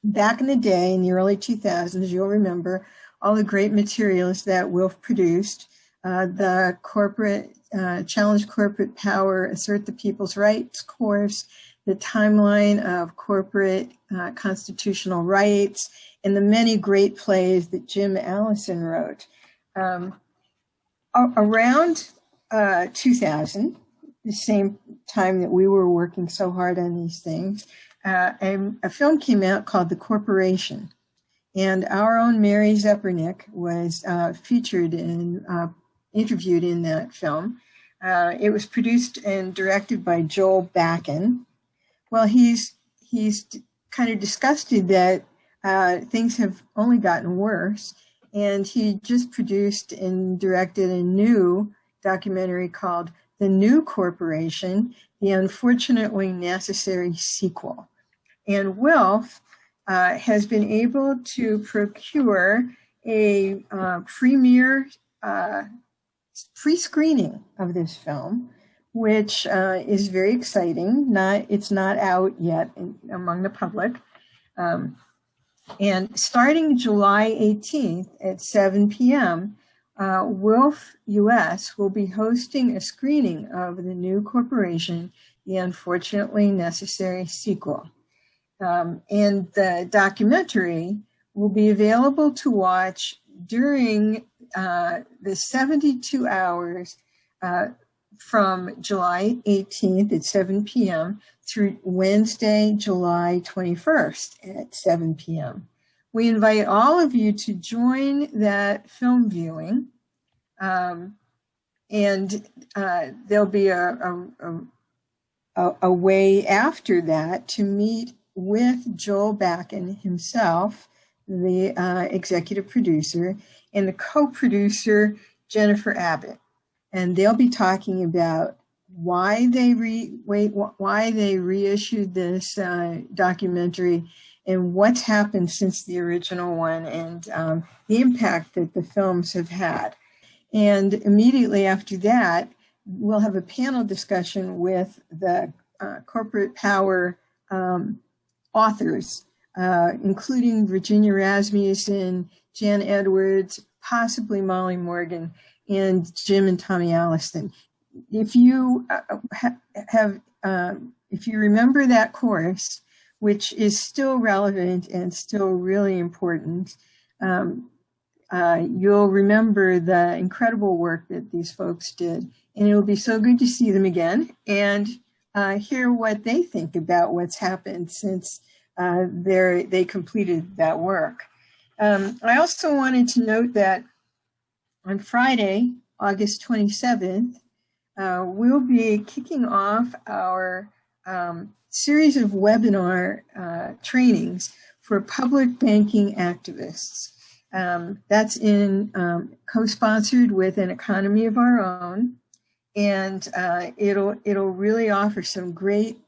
Back in the day, in the early 2000s, you'll remember all the great materials that WILPF produced, the corporate Challenge Corporate Power, Assert the People's Rights course, the timeline of corporate constitutional rights, and the many great plays that Jim Allison wrote. Around 2000, the same time that we were working so hard on these things, a film came out called The Corporation. And our own Mary Zeppernick was featured and interviewed in that film. It was produced and directed by Joel Bakken. Well, he's kind of disgusted that things have only gotten worse, and he just produced and directed a new documentary called The New Corporation, The Unfortunately Necessary Sequel. And WILPF has been able to procure a premiere pre-screening of this film, which is very exciting. It's not out yet among the public. And starting July 18th at 7 p.m., WILPF US will be hosting a screening of the new corporation, The Unfortunately Necessary sequel. And the documentary will be available to watch during the 72 hours from July 18th at 7 p.m. through Wednesday, July 21st at 7 p.m. We invite all of you to join that film viewing, and there'll be a way after that to meet with Joel Bakken himself, the executive producer, and the co-producer, Jennifer Abbott. And they'll be talking about why they reissued this documentary and what's happened since the original one, and the impact that the films have had. And immediately after that, we'll have a panel discussion with the corporate power authors, including Virginia Rasmussen, Jan Edwards, possibly Molly Morgan, and Jim and Tommy Allison. If you if you remember that course, which is still relevant and still really important, you'll remember the incredible work that these folks did. And it will be so good to see them again and hear what they think about what's happened since they completed that work. I also wanted to note that on Friday, August 27th, we'll be kicking off our series of webinar trainings for public banking activists. That's co-sponsored with An Economy of Our Own, and it'll really offer some great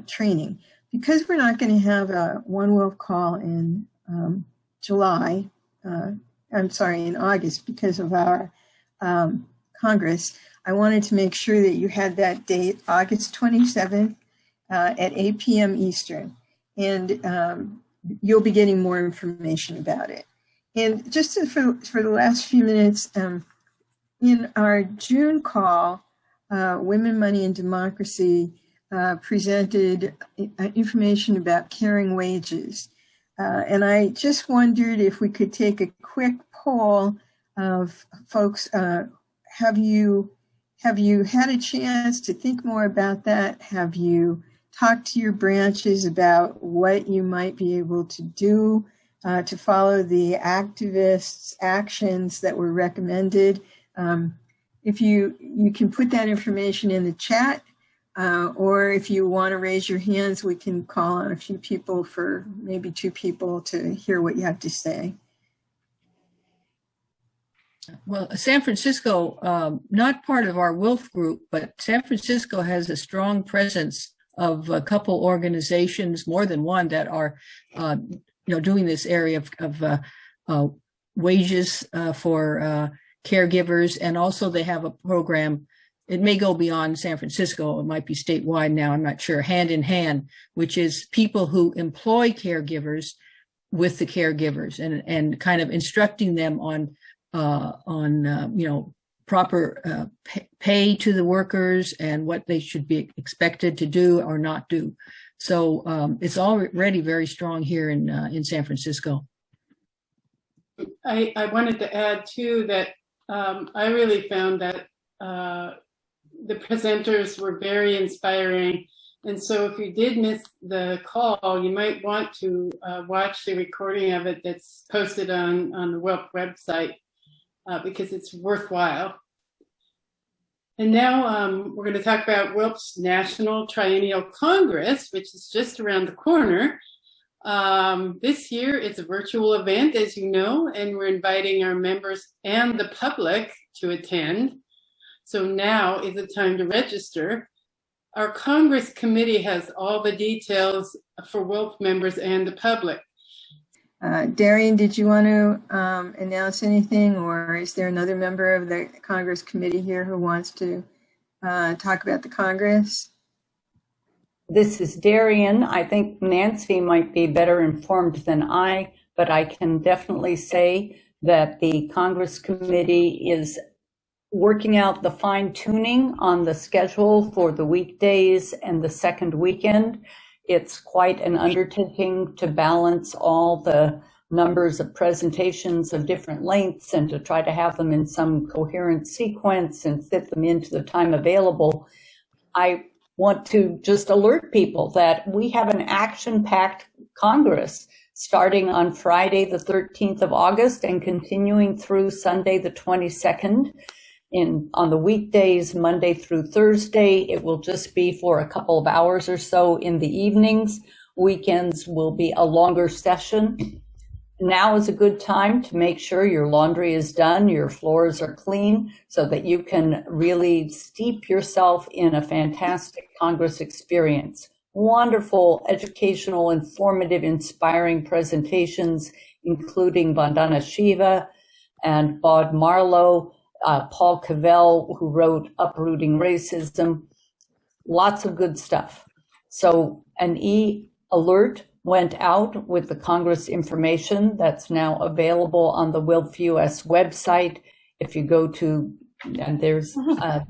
training. Because we're not going to have a One WILPF call in in August because of our Congress, I wanted to make sure that you had that date, August 27th at 8 p.m. Eastern, and you'll be getting more information about it. And just for the last few minutes, in our June call, Women, Money, and Democracy presented information about caring wages. And I just wondered if we could take a quick poll of folks. Have you had a chance to think more about that? Have you talked to your branches about what you might be able to do to follow the activists' actions that were recommended? If you can put that information in the chat, or if you want to raise your hands, we can call on a few people for maybe 2 people to hear what you have to say. Well, San Francisco, not part of our WILPF group, but San Francisco has a strong presence of a couple organizations, more than one, that are doing this area of wages for caregivers, and also they have a program. It may go beyond San Francisco. It might be statewide now. I'm not sure. Hand in Hand, which is people who employ caregivers with the caregivers and kind of instructing them on proper pay to the workers and what they should be expected to do or not do. So it's already very strong here in San Francisco. I wanted to add too that I really found that the presenters were very inspiring. And so if you did miss the call, you might want to watch the recording of it that's posted on the WILPF website because it's worthwhile. And now we're going to talk about WILPF's National Triennial Congress, which is just around the corner. This year it's a virtual event, as you know, and we're inviting our members and the public to attend. So now is the time to register. Our Congress committee has all the details for WILPF members and the public. Darian, did you want to announce anything, or is there another member of the Congress committee here who wants to talk about the Congress? This is Darian. I think Nancy might be better informed than I, but I can definitely say that the Congress committee is working out the fine tuning on the schedule for the weekdays and the second weekend. It's quite an undertaking to balance all the numbers of presentations of different lengths and to try to have them in some coherent sequence and fit them into the time available. I want to just alert people that we have an action-packed Congress starting on Friday, the 13th of August and continuing through Sunday, the 22nd. On the weekdays, Monday through Thursday, it will just be for a couple of hours or so in the evenings. Weekends will be a longer session. Now is a good time to make sure your laundry is done, your floors are clean, so that you can really steep yourself in a fantastic Congress experience. Wonderful, educational, informative, inspiring presentations, including Vandana Shiva and Baud Marlowe, Paul Cavell, who wrote Uprooting Racism, lots of good stuff. So an e-alert went out with the Congress information that's now available on the WILPF US website. If you go to, and there's the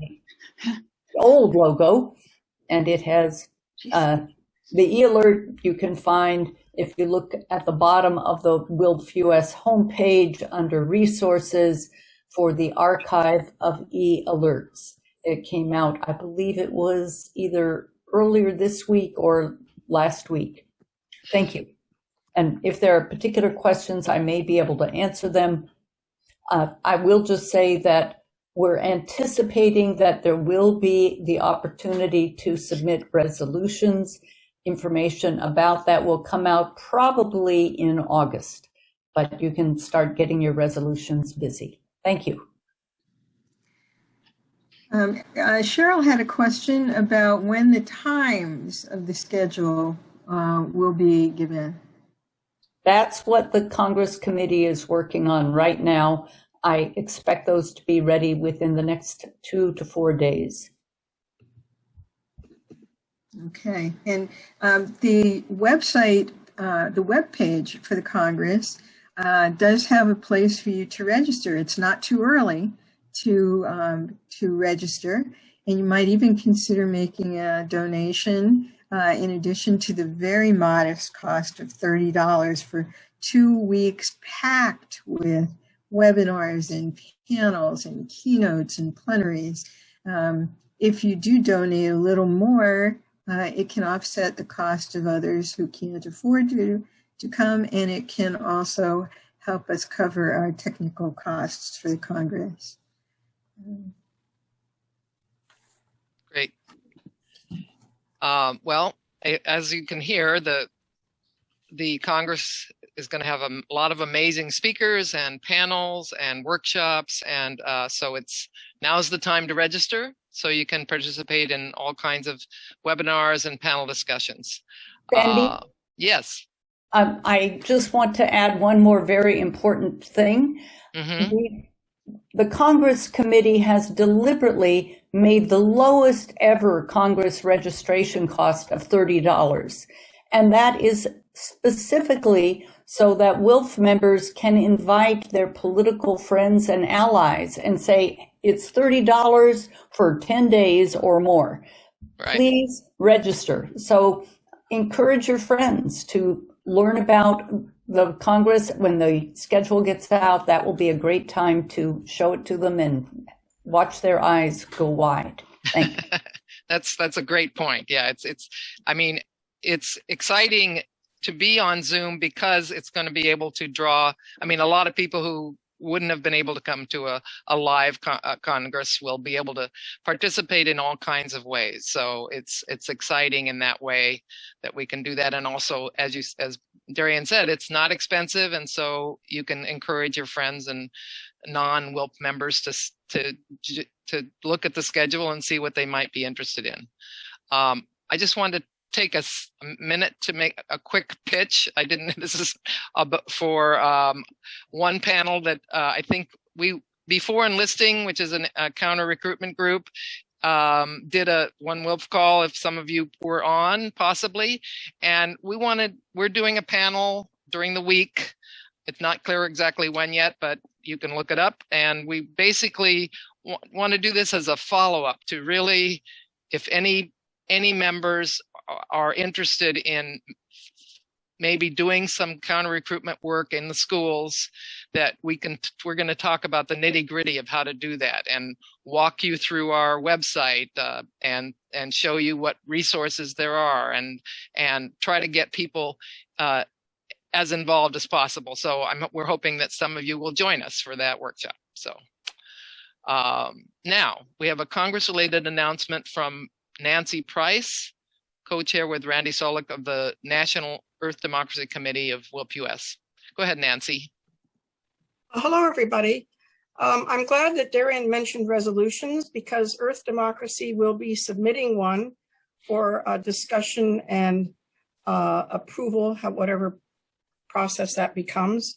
old logo, and it has the e-alert you can find if you look at the bottom of the WILPF US homepage under resources, for the archive of e-alerts. It came out, I believe it was either earlier this week or last week. Thank you. And if there are particular questions, I may be able to answer them. I will just say that we're anticipating that there will be the opportunity to submit resolutions. Information about that will come out probably in August, but you can start getting your resolutions busy. Thank you. Cheryl had a question about when the times of the schedule will be given. That's what the Congress committee is working on right now. I expect those to be ready within the next 2 to 4 days. Okay, and the website, the web page for the Congress does have a place for you to register. It's not too early to register, and you might even consider making a donation in addition to the very modest cost of $30 for 2 weeks packed with webinars and panels and keynotes and plenaries. If you do donate a little more, it can offset the cost of others who can't afford to come, and it can also help us cover our technical costs for the Congress. Great. Well, as you can hear, the Congress is going to have a lot of amazing speakers and panels and workshops, and so now's the time to register so you can participate in all kinds of webinars and panel discussions. Sandy? Yes. I just want to add one more very important thing. Mm-hmm. The Congress committee has deliberately made the lowest ever Congress registration cost of $30. And that is specifically so that WILPF members can invite their political friends and allies and say, it's $30 for 10 days or more. Right. Please register. So encourage your friends to learn about the Congress. When the schedule gets out, that will be a great time to show it to them and watch their eyes go wide. Thank you. That's a great point. Yeah, it's exciting to be on Zoom because it's going to be able to draw, a lot of people who wouldn't have been able to come to a live Congress will be able to participate in all kinds of ways. So it's exciting in that way that we can do that. And also, as Darian said, it's not expensive. And so you can encourage your friends and non-WILPF members to look at the schedule and see what they might be interested in. I just wanted take a minute to make a quick pitch. This is for one panel that I think we, before enlisting, which is a counter recruitment group, did a One WILPF call, if some of you were on, possibly. And we're doing a panel during the week. It's not clear exactly when yet, but you can look it up. And we basically want to do this as a follow-up to really, if any members are interested in maybe doing some counter recruitment work in the schools, that we're going to talk about the nitty-gritty of how to do that and walk you through our website and show you what resources there are and try to get people as involved as possible. So we're hoping that some of you will join us for that workshop. So now we have a Congress-related announcement from Nancy Price, co-chair with Randy Solik of the National Earth Democracy Committee of WILPF US. Go ahead, Nancy. Hello, everybody. I'm glad that Darian mentioned resolutions, because Earth Democracy will be submitting one for discussion and approval, whatever process that becomes,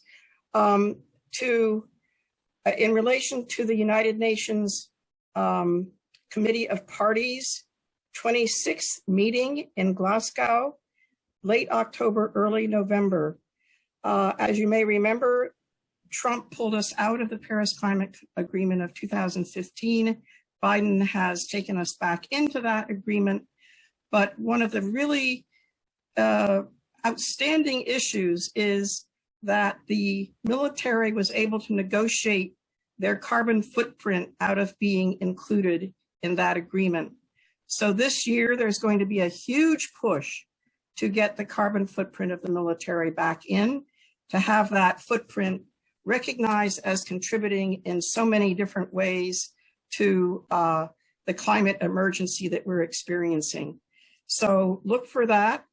in relation to the United Nations Committee of Parties 26th meeting in Glasgow, late October, early November. As you may remember, Trump pulled us out of the Paris Climate Agreement of 2015. Biden has taken us back into that agreement. But one of the really outstanding issues is that the military was able to negotiate their carbon footprint out of being included in that agreement. So this year, there's going to be a huge push to get the carbon footprint of the military back in, to have that footprint recognized as contributing in so many different ways to the climate emergency that we're experiencing. So look for that.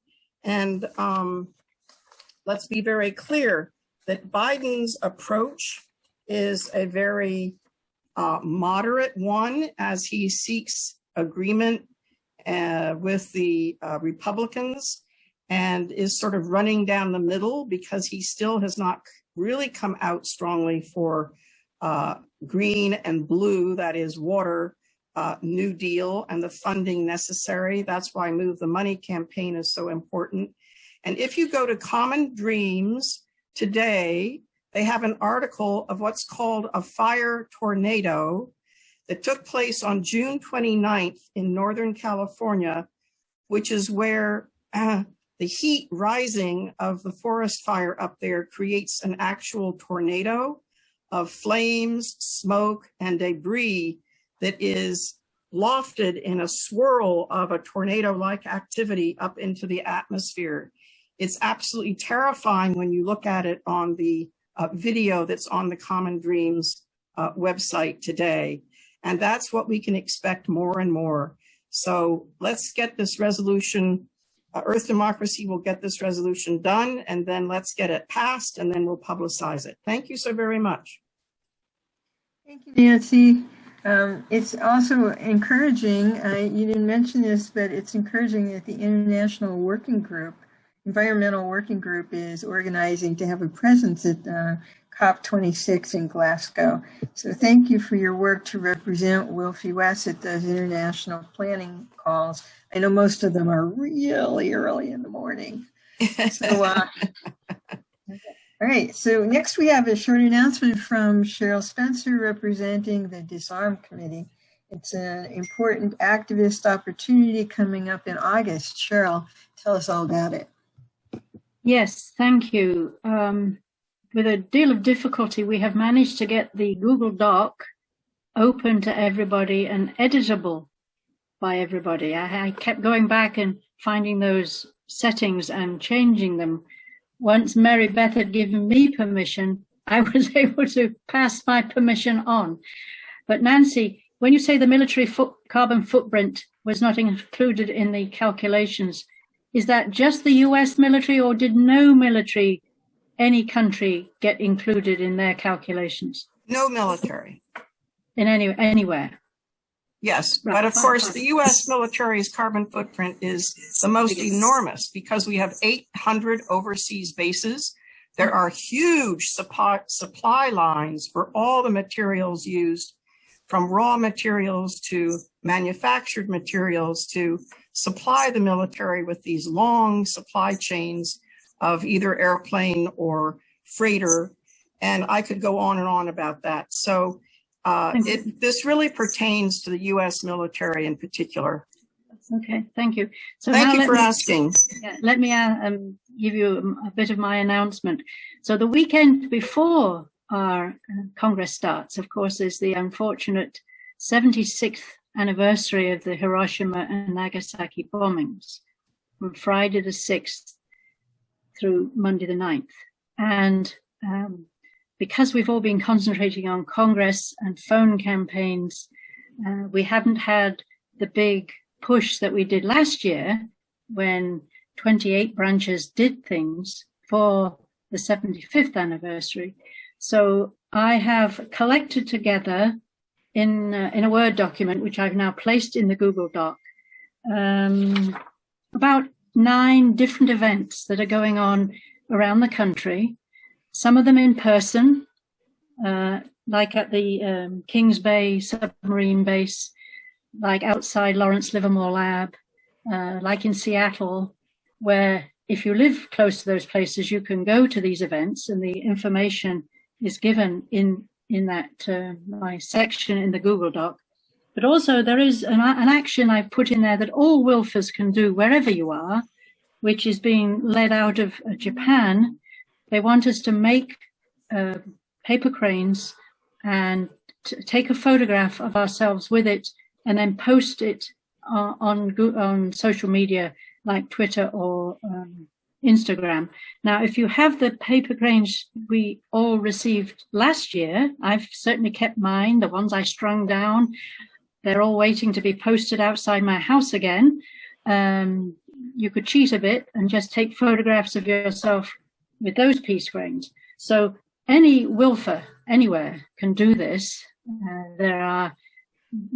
And let's be very clear that Biden's approach is a very moderate one, as he seeks agreement with the Republicans and is sort of running down the middle, because he still has not really come out strongly for green and blue, that is water, New Deal and the funding necessary. That's why Move the Money campaign is so important. And if you go to Common Dreams today, they have an article of what's called a fire tornado that took place on June 29th in Northern California, which is where the heat rising of the forest fire up there creates an actual tornado of flames, smoke, and debris that is lofted in a swirl of a tornado-like activity up into the atmosphere. It's absolutely terrifying when you look at it on the video that's on the Common Dreams website today. And that's what we can expect more and more. So let's get this resolution. Earth Democracy will get this resolution done, and then let's get it passed, and then we'll publicize it. Thank you so very much. Thank you, Nancy. It's also encouraging, you didn't mention this, but it's encouraging that the International Working Group, Environmental Working Group, is organizing to have a presence at COP26 in Glasgow. So thank you for your work to represent WILPF US at those international planning calls. I know most of them are really early in the morning. So, all right, so next we have a short announcement from Cheryl Spencer, representing the Disarm Committee. It's an important activist opportunity coming up in August. Cheryl, tell us all about it. Yes, thank you. With a deal of difficulty, we have managed to get the Google Doc open to everybody and editable by everybody. I kept going back and finding those settings and changing them. Once Mary Beth had given me permission, I was able to pass my permission on. But Nancy, when you say the military carbon footprint was not included in the calculations, is that just the US military, or did no military, any country, get included in their calculations? No military. In anywhere? Yes, but of course, the U.S. military's carbon footprint is the most enormous because we have 800 overseas bases. There are huge supply lines for all the materials used, from raw materials to manufactured materials, to supply the military with these long supply chains of either airplane or freighter. And I could go on and on about that. So this really pertains to the U.S. military in particular. Okay, thank you. So thank you for asking. Let me give you a bit of my announcement. So the weekend before our Congress starts, of course, is the unfortunate 76th anniversary of the Hiroshima and Nagasaki bombings, from Friday the 6th through Monday the 9th. And because we've all been concentrating on Congress and phone campaigns, we haven't had the big push that we did last year when 28 branches did things for the 75th anniversary. So I have collected together in a Word document, which I've now placed in the Google Doc, about 9 different events that are going on around the country. Some of them in person, like at the Kings Bay submarine base, like outside Lawrence Livermore Lab, like in Seattle, where if you live close to those places, you can go to these events, and the information is given in that my section in the Google Doc. But also there is an action I've put in there that all WILPFers can do wherever you are, which is being led out of Japan. They want us to make paper cranes and take a photograph of ourselves with it and then post it on social media like Twitter or Instagram. Now, if you have the paper cranes we all received last year, I've certainly kept mine, the ones I strung down. They're all waiting to be posted outside my house again. You could cheat a bit and just take photographs of yourself with those peace cranes. So any WILPFer anywhere can do this. There are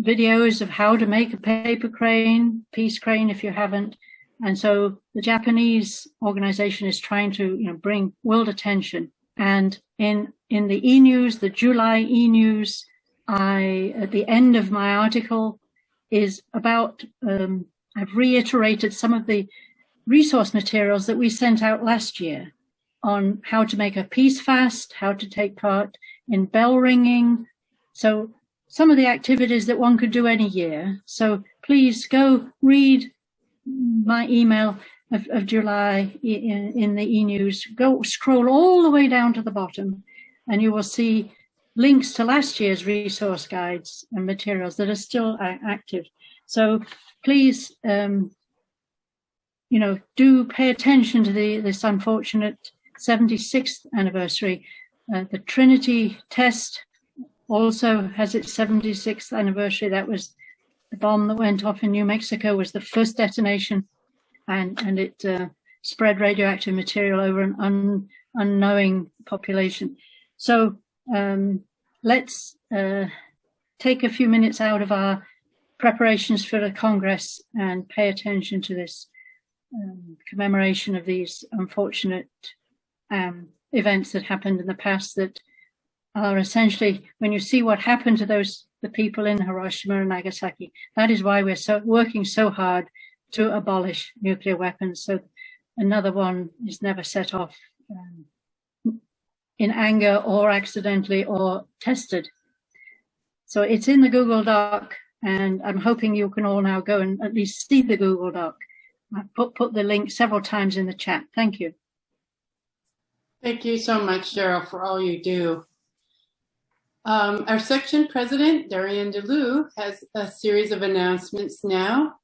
videos of how to make a paper crane, peace crane if you haven't. And so the Japanese organization is trying to bring world attention. And in the e-news, the July e-news, at the end of my article is about, I've reiterated some of the resource materials that we sent out last year on how to make a peace fast, how to take part in bell ringing. So some of the activities that one could do any year. So please go read my email of July in the e-news. Go scroll all the way down to the bottom and you will see links to last year's resource guides and materials that are still active. So please, do pay attention to this unfortunate 76th anniversary. The Trinity test also has its 76th anniversary. That was the bomb that went off in New Mexico, was the first detonation, and it spread radioactive material over an unknowing population. So let's take a few minutes out of our preparations for the Congress and pay attention to this commemoration of these unfortunate events that happened in the past, that are essentially, when you see what happened to the people in Hiroshima and Nagasaki, that is why we're working so hard to abolish nuclear weapons, so another one is never set off in anger or accidentally or tested. So it's in the Google Doc, and I'm hoping you can all now go and at least see the Google Doc. I put the link several times in the chat. Thank you. Thank you so much, Cheryl, for all you do. Our section president, Darian DeLu, has a series of announcements now.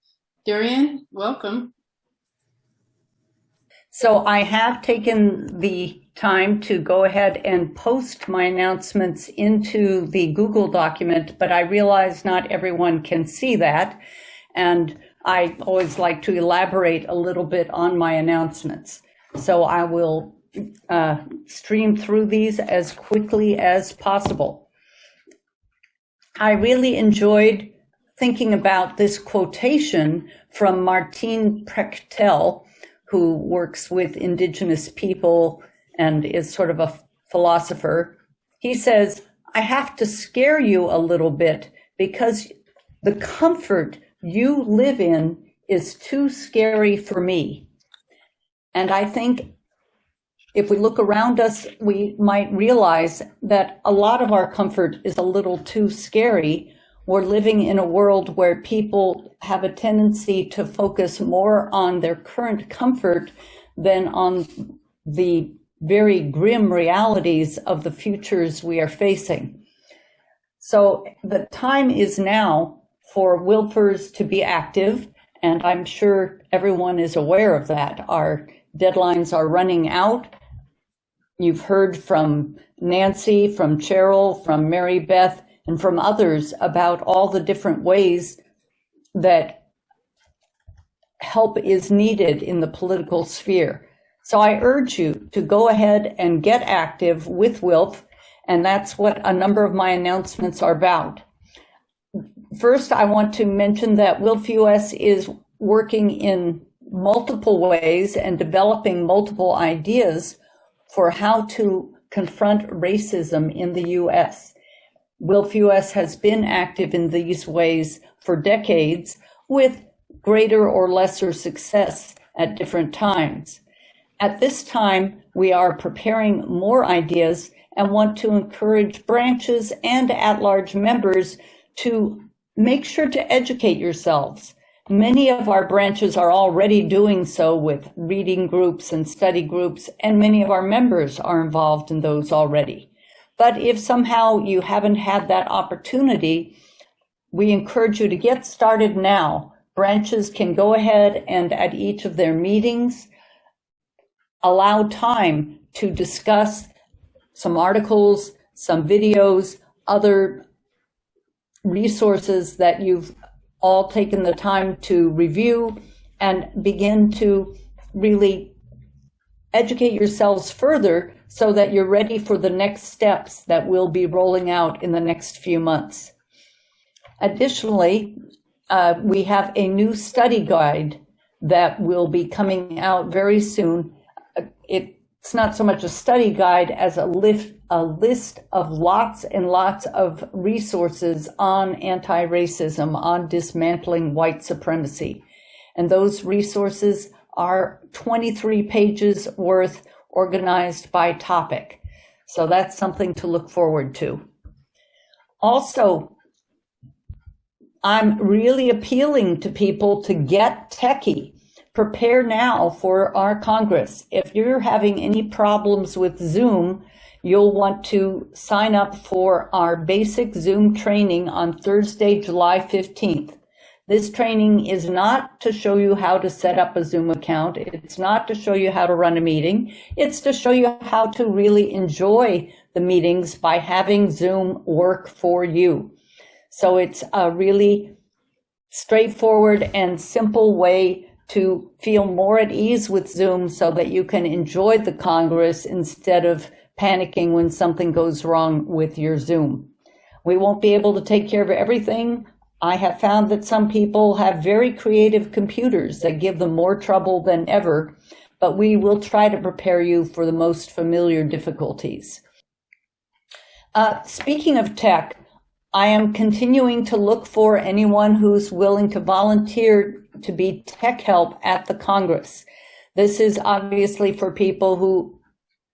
Darian, welcome. So I have taken the time to go ahead and post my announcements into the Google document, but I realize not everyone can see that. And I always like to elaborate a little bit on my announcements. So I will stream through these as quickly as possible. I really enjoyed thinking about this quotation from Martin Prechtel, who works with indigenous people and is sort of a philosopher. He says, I have to scare you a little bit because the comfort you live in is too scary for me. And I think if we look around us, we might realize that a lot of our comfort is a little too scary. We're living in a world where people have a tendency to focus more on their current comfort than on the very grim realities of the futures we are facing. So the time is now for WILPFers to be active, and I'm sure everyone is aware of that. Our deadlines are running out. You've heard from Nancy, from Cheryl, from Mary Beth, and from others about all the different ways that help is needed in the political sphere. So I urge you to go ahead and get active with WILPF, and that's what a number of my announcements are about. First, I want to mention that WILPF US is working in multiple ways and developing multiple ideas for how to confront racism in the US. WILPF US has been active in these ways for decades with greater or lesser success at different times. At this time, we are preparing more ideas and want to encourage branches and at-large members to make sure to educate yourselves. Many of our branches are already doing so with reading groups and study groups, and many of our members are involved in those already. But if somehow you haven't had that opportunity, we encourage you to get started now. Branches can go ahead and at each of their meetings allow time to discuss some articles, some videos, other resources that you've all taken the time to review, and begin to really educate yourselves further so that you're ready for the next steps that we'll be rolling out in the next few months. Additionally, we have a new study guide that will be coming out very soon. It's not so much a study guide as a list of lots and lots of resources on anti-racism, on dismantling white supremacy. And those resources are 23 pages worth, organized by topic. So that's something to look forward to. Also, I'm really appealing to people to get techie. Prepare now for our Congress. If you're having any problems with Zoom, you'll want to sign up for our basic Zoom training on Thursday, July 15th. This training is not to show you how to set up a Zoom account. It's not to show you how to run a meeting. It's to show you how to really enjoy the meetings by having Zoom work for you. So it's a really straightforward and simple way to feel more at ease with Zoom so that you can enjoy the Congress instead of panicking when something goes wrong with your Zoom. We won't be able to take care of everything. I have found that some people have very creative computers that give them more trouble than ever, but we will try to prepare you for the most familiar difficulties. Speaking of tech, I am continuing to look for anyone who's willing to volunteer to be tech help at the Congress. This is obviously for people who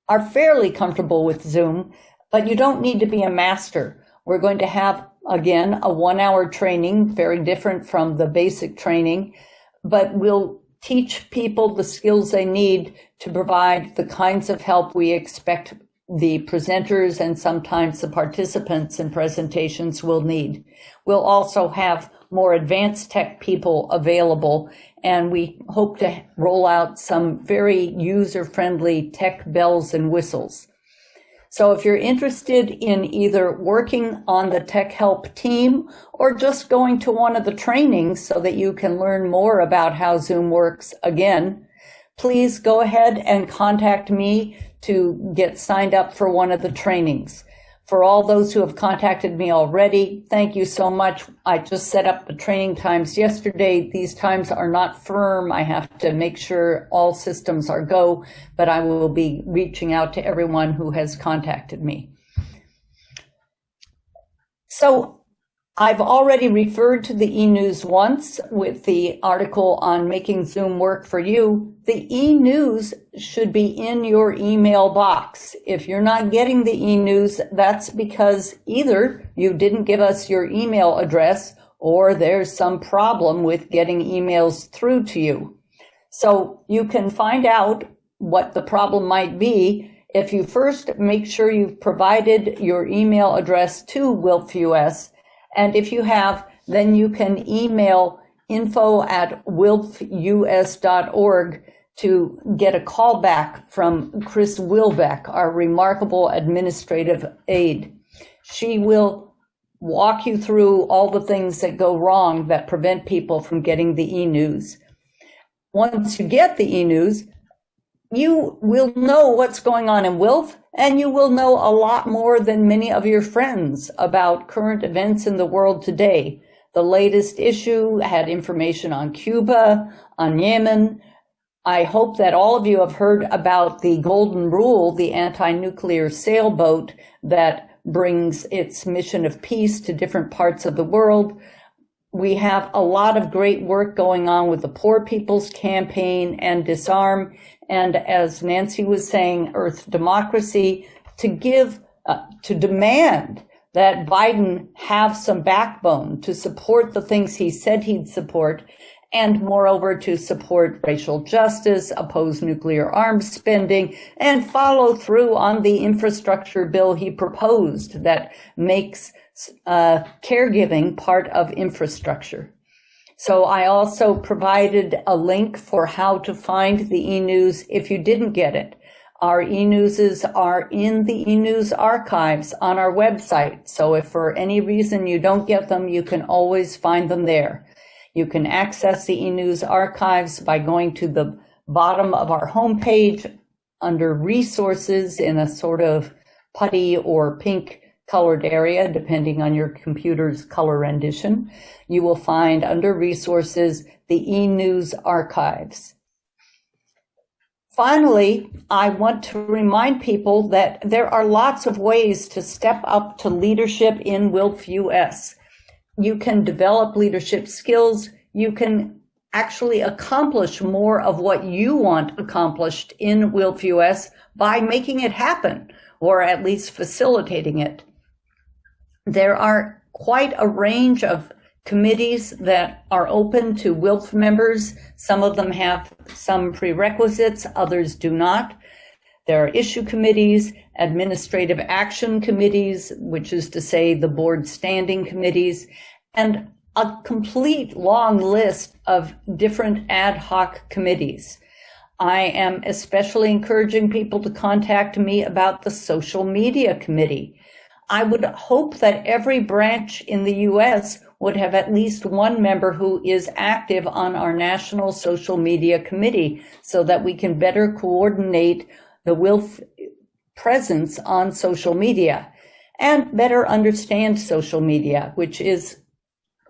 are fairly comfortable with Zoom, but you don't need to be a master. We're going to have, again, a 1-hour training, very different from the basic training, but we'll teach people the skills they need to provide the kinds of help we expect the presenters and sometimes the participants in presentations will need. We'll also have more advanced tech people available, and we hope to roll out some very user-friendly tech bells and whistles. So if you're interested in either working on the tech help team or just going to one of the trainings so that you can learn more about how Zoom works again, please go ahead and contact me to get signed up for one of the trainings. For all those who have contacted me already, thank you so much. I just set up the training times yesterday. These times are not firm. I have to make sure all systems are go, but I will be reaching out to everyone who has contacted me. So I've already referred to the e-news once with the article on making Zoom work for you. The e-news should be in your email box. If you're not getting the e-news, that's because either you didn't give us your email address or there's some problem with getting emails through to you. So you can find out what the problem might be if you first make sure you've provided your email address to WILPF US. And if you have, then you can email info@wilpfus.org to get a call back from Chris Wilbeck, our remarkable administrative aide. She will walk you through all the things that go wrong that prevent people from getting the e-news. Once you get the e-news, you will know what's going on in WILPF, and you will know a lot more than many of your friends about current events in the world today. The latest issue had information on Cuba, on Yemen. I hope that all of you have heard about the Golden Rule, the anti-nuclear sailboat that brings its mission of peace to different parts of the world. We have a lot of great work going on with the Poor People's Campaign and Disarm, and as Nancy was saying, Earth Democracy, to demand that Biden have some backbone to support the things he said he'd support, and moreover to support racial justice, oppose nuclear arms spending, and follow through on the infrastructure bill he proposed that makes caregiving part of infrastructure. So I also provided a link for how to find the e-news if you didn't get it. Our e-newses are in the e-news archives on our website. So if for any reason you don't get them, you can always find them there. You can access the e-news archives by going to the bottom of our homepage under resources in a sort of putty or pink colored area, depending on your computer's color rendition. You will find under resources the e-news archives. Finally, I want to remind people that there are lots of ways to step up to leadership in WILPF US. You can develop leadership skills. You can actually accomplish more of what you want accomplished in WILPF US by making it happen, or at least facilitating it. There are quite a range of committees that are open to WILPF members. Some of them have some prerequisites, others do not. There are issue committees, administrative action committees, which is to say the board standing committees, and a complete long list of different ad hoc committees. I am especially encouraging people to contact me about the social media committee. I would hope that every branch in the U.S. would have at least one member who is active on our national social media committee so that we can better coordinate the WILPF presence on social media and better understand social media, which is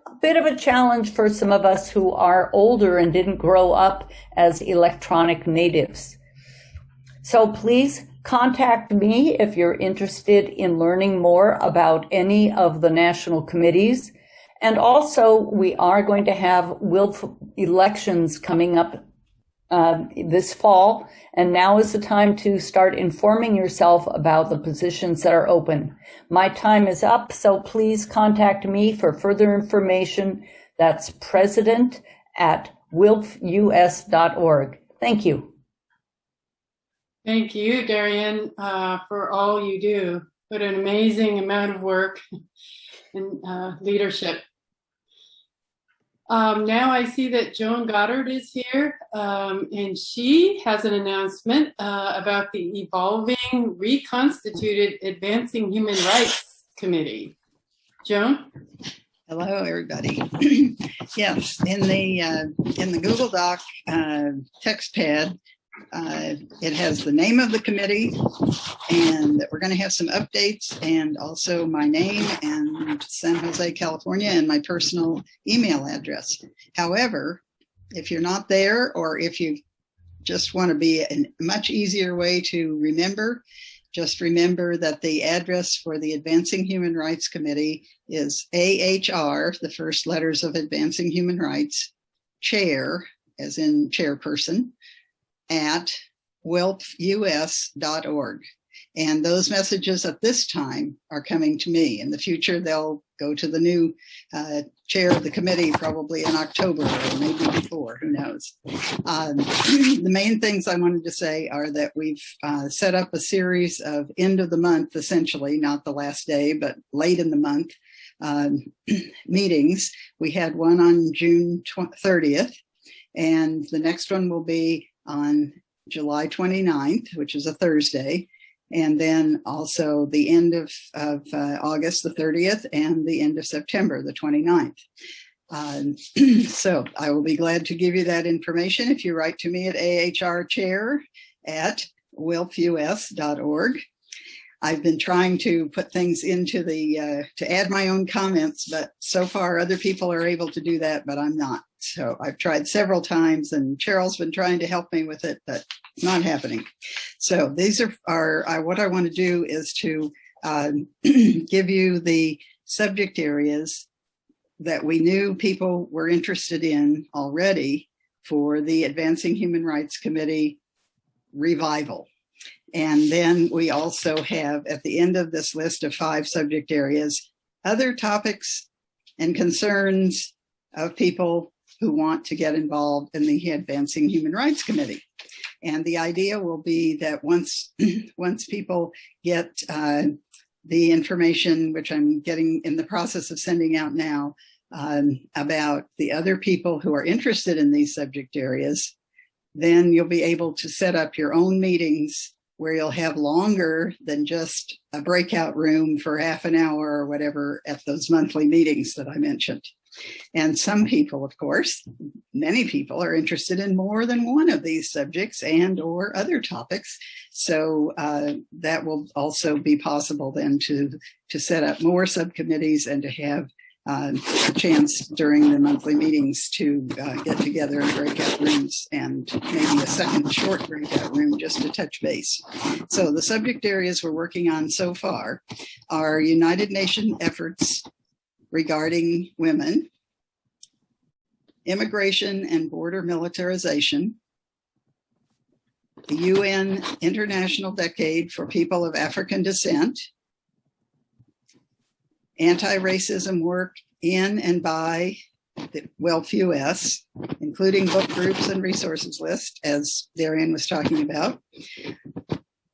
a bit of a challenge for some of us who are older and didn't grow up as electronic natives. So please contact me if you're interested in learning more about any of the national committees. And also, we are going to have WILPF elections coming up this fall, and now is the time to start informing yourself about the positions that are open. My time is up, so please contact me for further information. That's president@wilpfus.org. Thank you. Thank you, Darian, for all you do. What an amazing amount of work and leadership. Now I see that Joan Goddard is here, and she has an announcement about the evolving, reconstituted Advancing Human Rights Committee. Joan? Hello, everybody. Yes, in the Google Doc Textpad, it has the name of the committee, and that we're going to have some updates, and also my name and San Jose, California, and my personal email address. However, if you're not there, or if you just want to be a much easier way to remember, just remember that the address for the Advancing Human Rights Committee is AHR, the first letters of Advancing Human Rights, chair, as in chairperson, at WILPFUS.org. And those messages at this time are coming to me. In the future, they'll go to the new chair of the committee, probably in October or maybe before, who knows. The main things I wanted to say are that we've set up a series of end of the month, essentially, not the last day, but late in the month meetings. We had one on June 30th, and the next one will be on July 29th, which is a Thursday. And then also the end of August, the 30th, and the end of September, the 29th. So I will be glad to give you that information if you write to me at ahrchair@wilpfus.org. I've been trying to put things into to add my own comments, but so far other people are able to do that, but I'm not. So I've tried several times, and Cheryl's been trying to help me with it, but it's not happening. So these are what I want to do is to give you the subject areas that we knew people were interested in already for the Advancing Human Rights Committee revival. And then we also have, at the end of this list of 5 subject areas, other topics and concerns of people who want to get involved in the Advancing Human Rights Committee. And the idea will be that once people get the information, which I'm getting in the process of sending out now, about the other people who are interested in these subject areas, then you'll be able to set up your own meetings where you'll have longer than just a breakout room for half an hour or whatever at those monthly meetings that I mentioned. And some people, of course, many people are interested in more than one of these subjects and or other topics. So that will also be possible then to set up more subcommittees and to have a chance during the monthly meetings to get together in breakout rooms, and maybe a second short breakout room just to touch base. So the subject areas we're working on so far are United Nations efforts regarding women, immigration and border militarization, the UN International Decade for People of African Descent, anti-racism work in and by the WILPF US, including book groups and resources list, as Darian was talking about,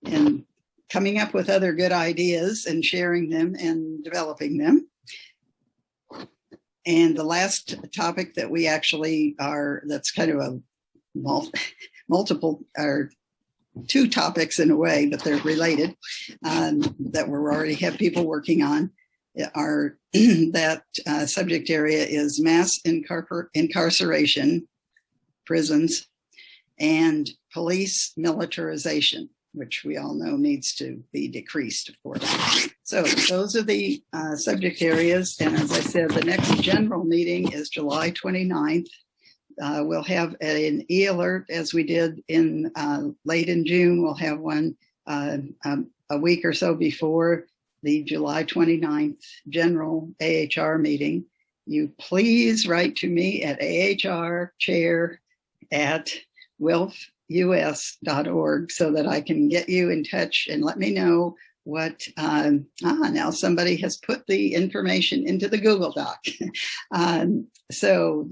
and coming up with other good ideas and sharing them and developing them. And the last topic that we actually that's kind of a multiple, or 2 topics in a way, but they're related, that we already have people working on, are that subject area is mass incarceration, prisons, and police militarization, which we all know needs to be decreased, of course. So those are the subject areas. And as I said, the next general meeting is July 29th. We'll have an e-alert as we did in late in June. We'll have one a week or so before the July 29th general AHR meeting. You please write to me at ahrchair@wilpfus.org so that I can get you in touch and let me know what, now somebody has put the information into the Google Doc. So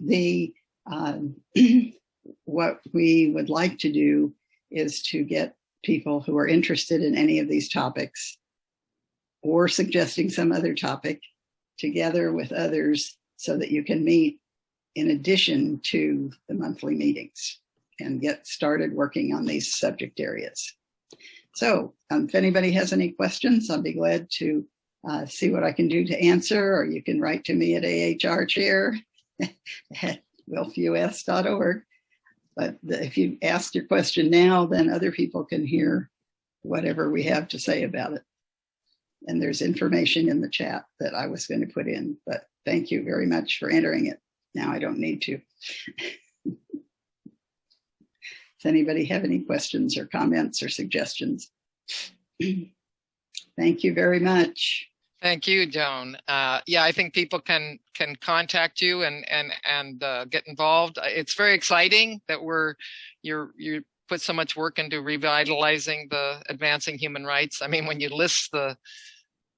what we would like to do is to get people who are interested in any of these topics or suggesting some other topic together with others so that you can meet in addition to the monthly meetings and get started working on these subject areas. So if anybody has any questions, I'll be glad to see what I can do to answer, or you can write to me at ahrchair@wilpfus.org. But if you ask your question now, then other people can hear whatever we have to say about it. And there's information in the chat that I was going to put in, but thank you very much for entering it. Now I don't need to. Does anybody have any questions or comments or suggestions? Thank you very much. Thank you, Joan. Yeah, I think people can contact you and get involved. It's very exciting that you put so much work into revitalizing the advancing human rights. I mean, when you list the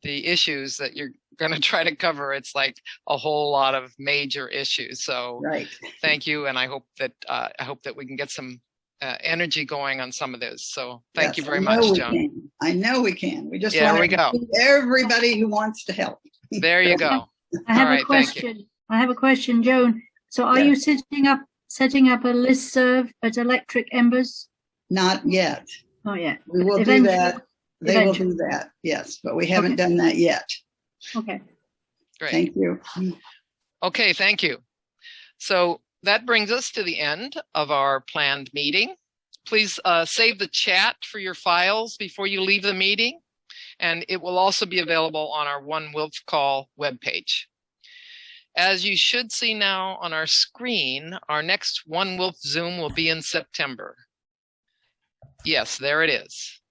issues that you're going to try to cover, it's like a whole lot of major issues. So right. Thank you, and I hope that we can get some energy going on some of those. So thank you very much, Joan. I know we can. We just want to go. Everybody who wants to help. There you go. I have a question. I have a question, Joan. So are you setting up a listserv at Electric Embers? Not yet. Not yet. We will do that. They will do that. Yes, but we haven't done that yet. Okay. Great. Thank you. Okay, thank you. So that brings us to the end of our planned meeting. Please save the chat for your files before you leave the meeting, and it will also be available on our One WILPF Call webpage. As you should see now on our screen, our next One WILPF Zoom will be in September. Yes, there it is.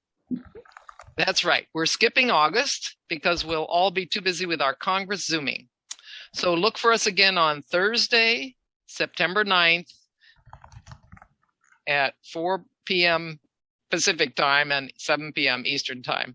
That's right. We're skipping August because we'll all be too busy with our Congress Zooming. So look for us again on Thursday, September 9th at 4 p.m. Pacific time and 7 p.m. Eastern time.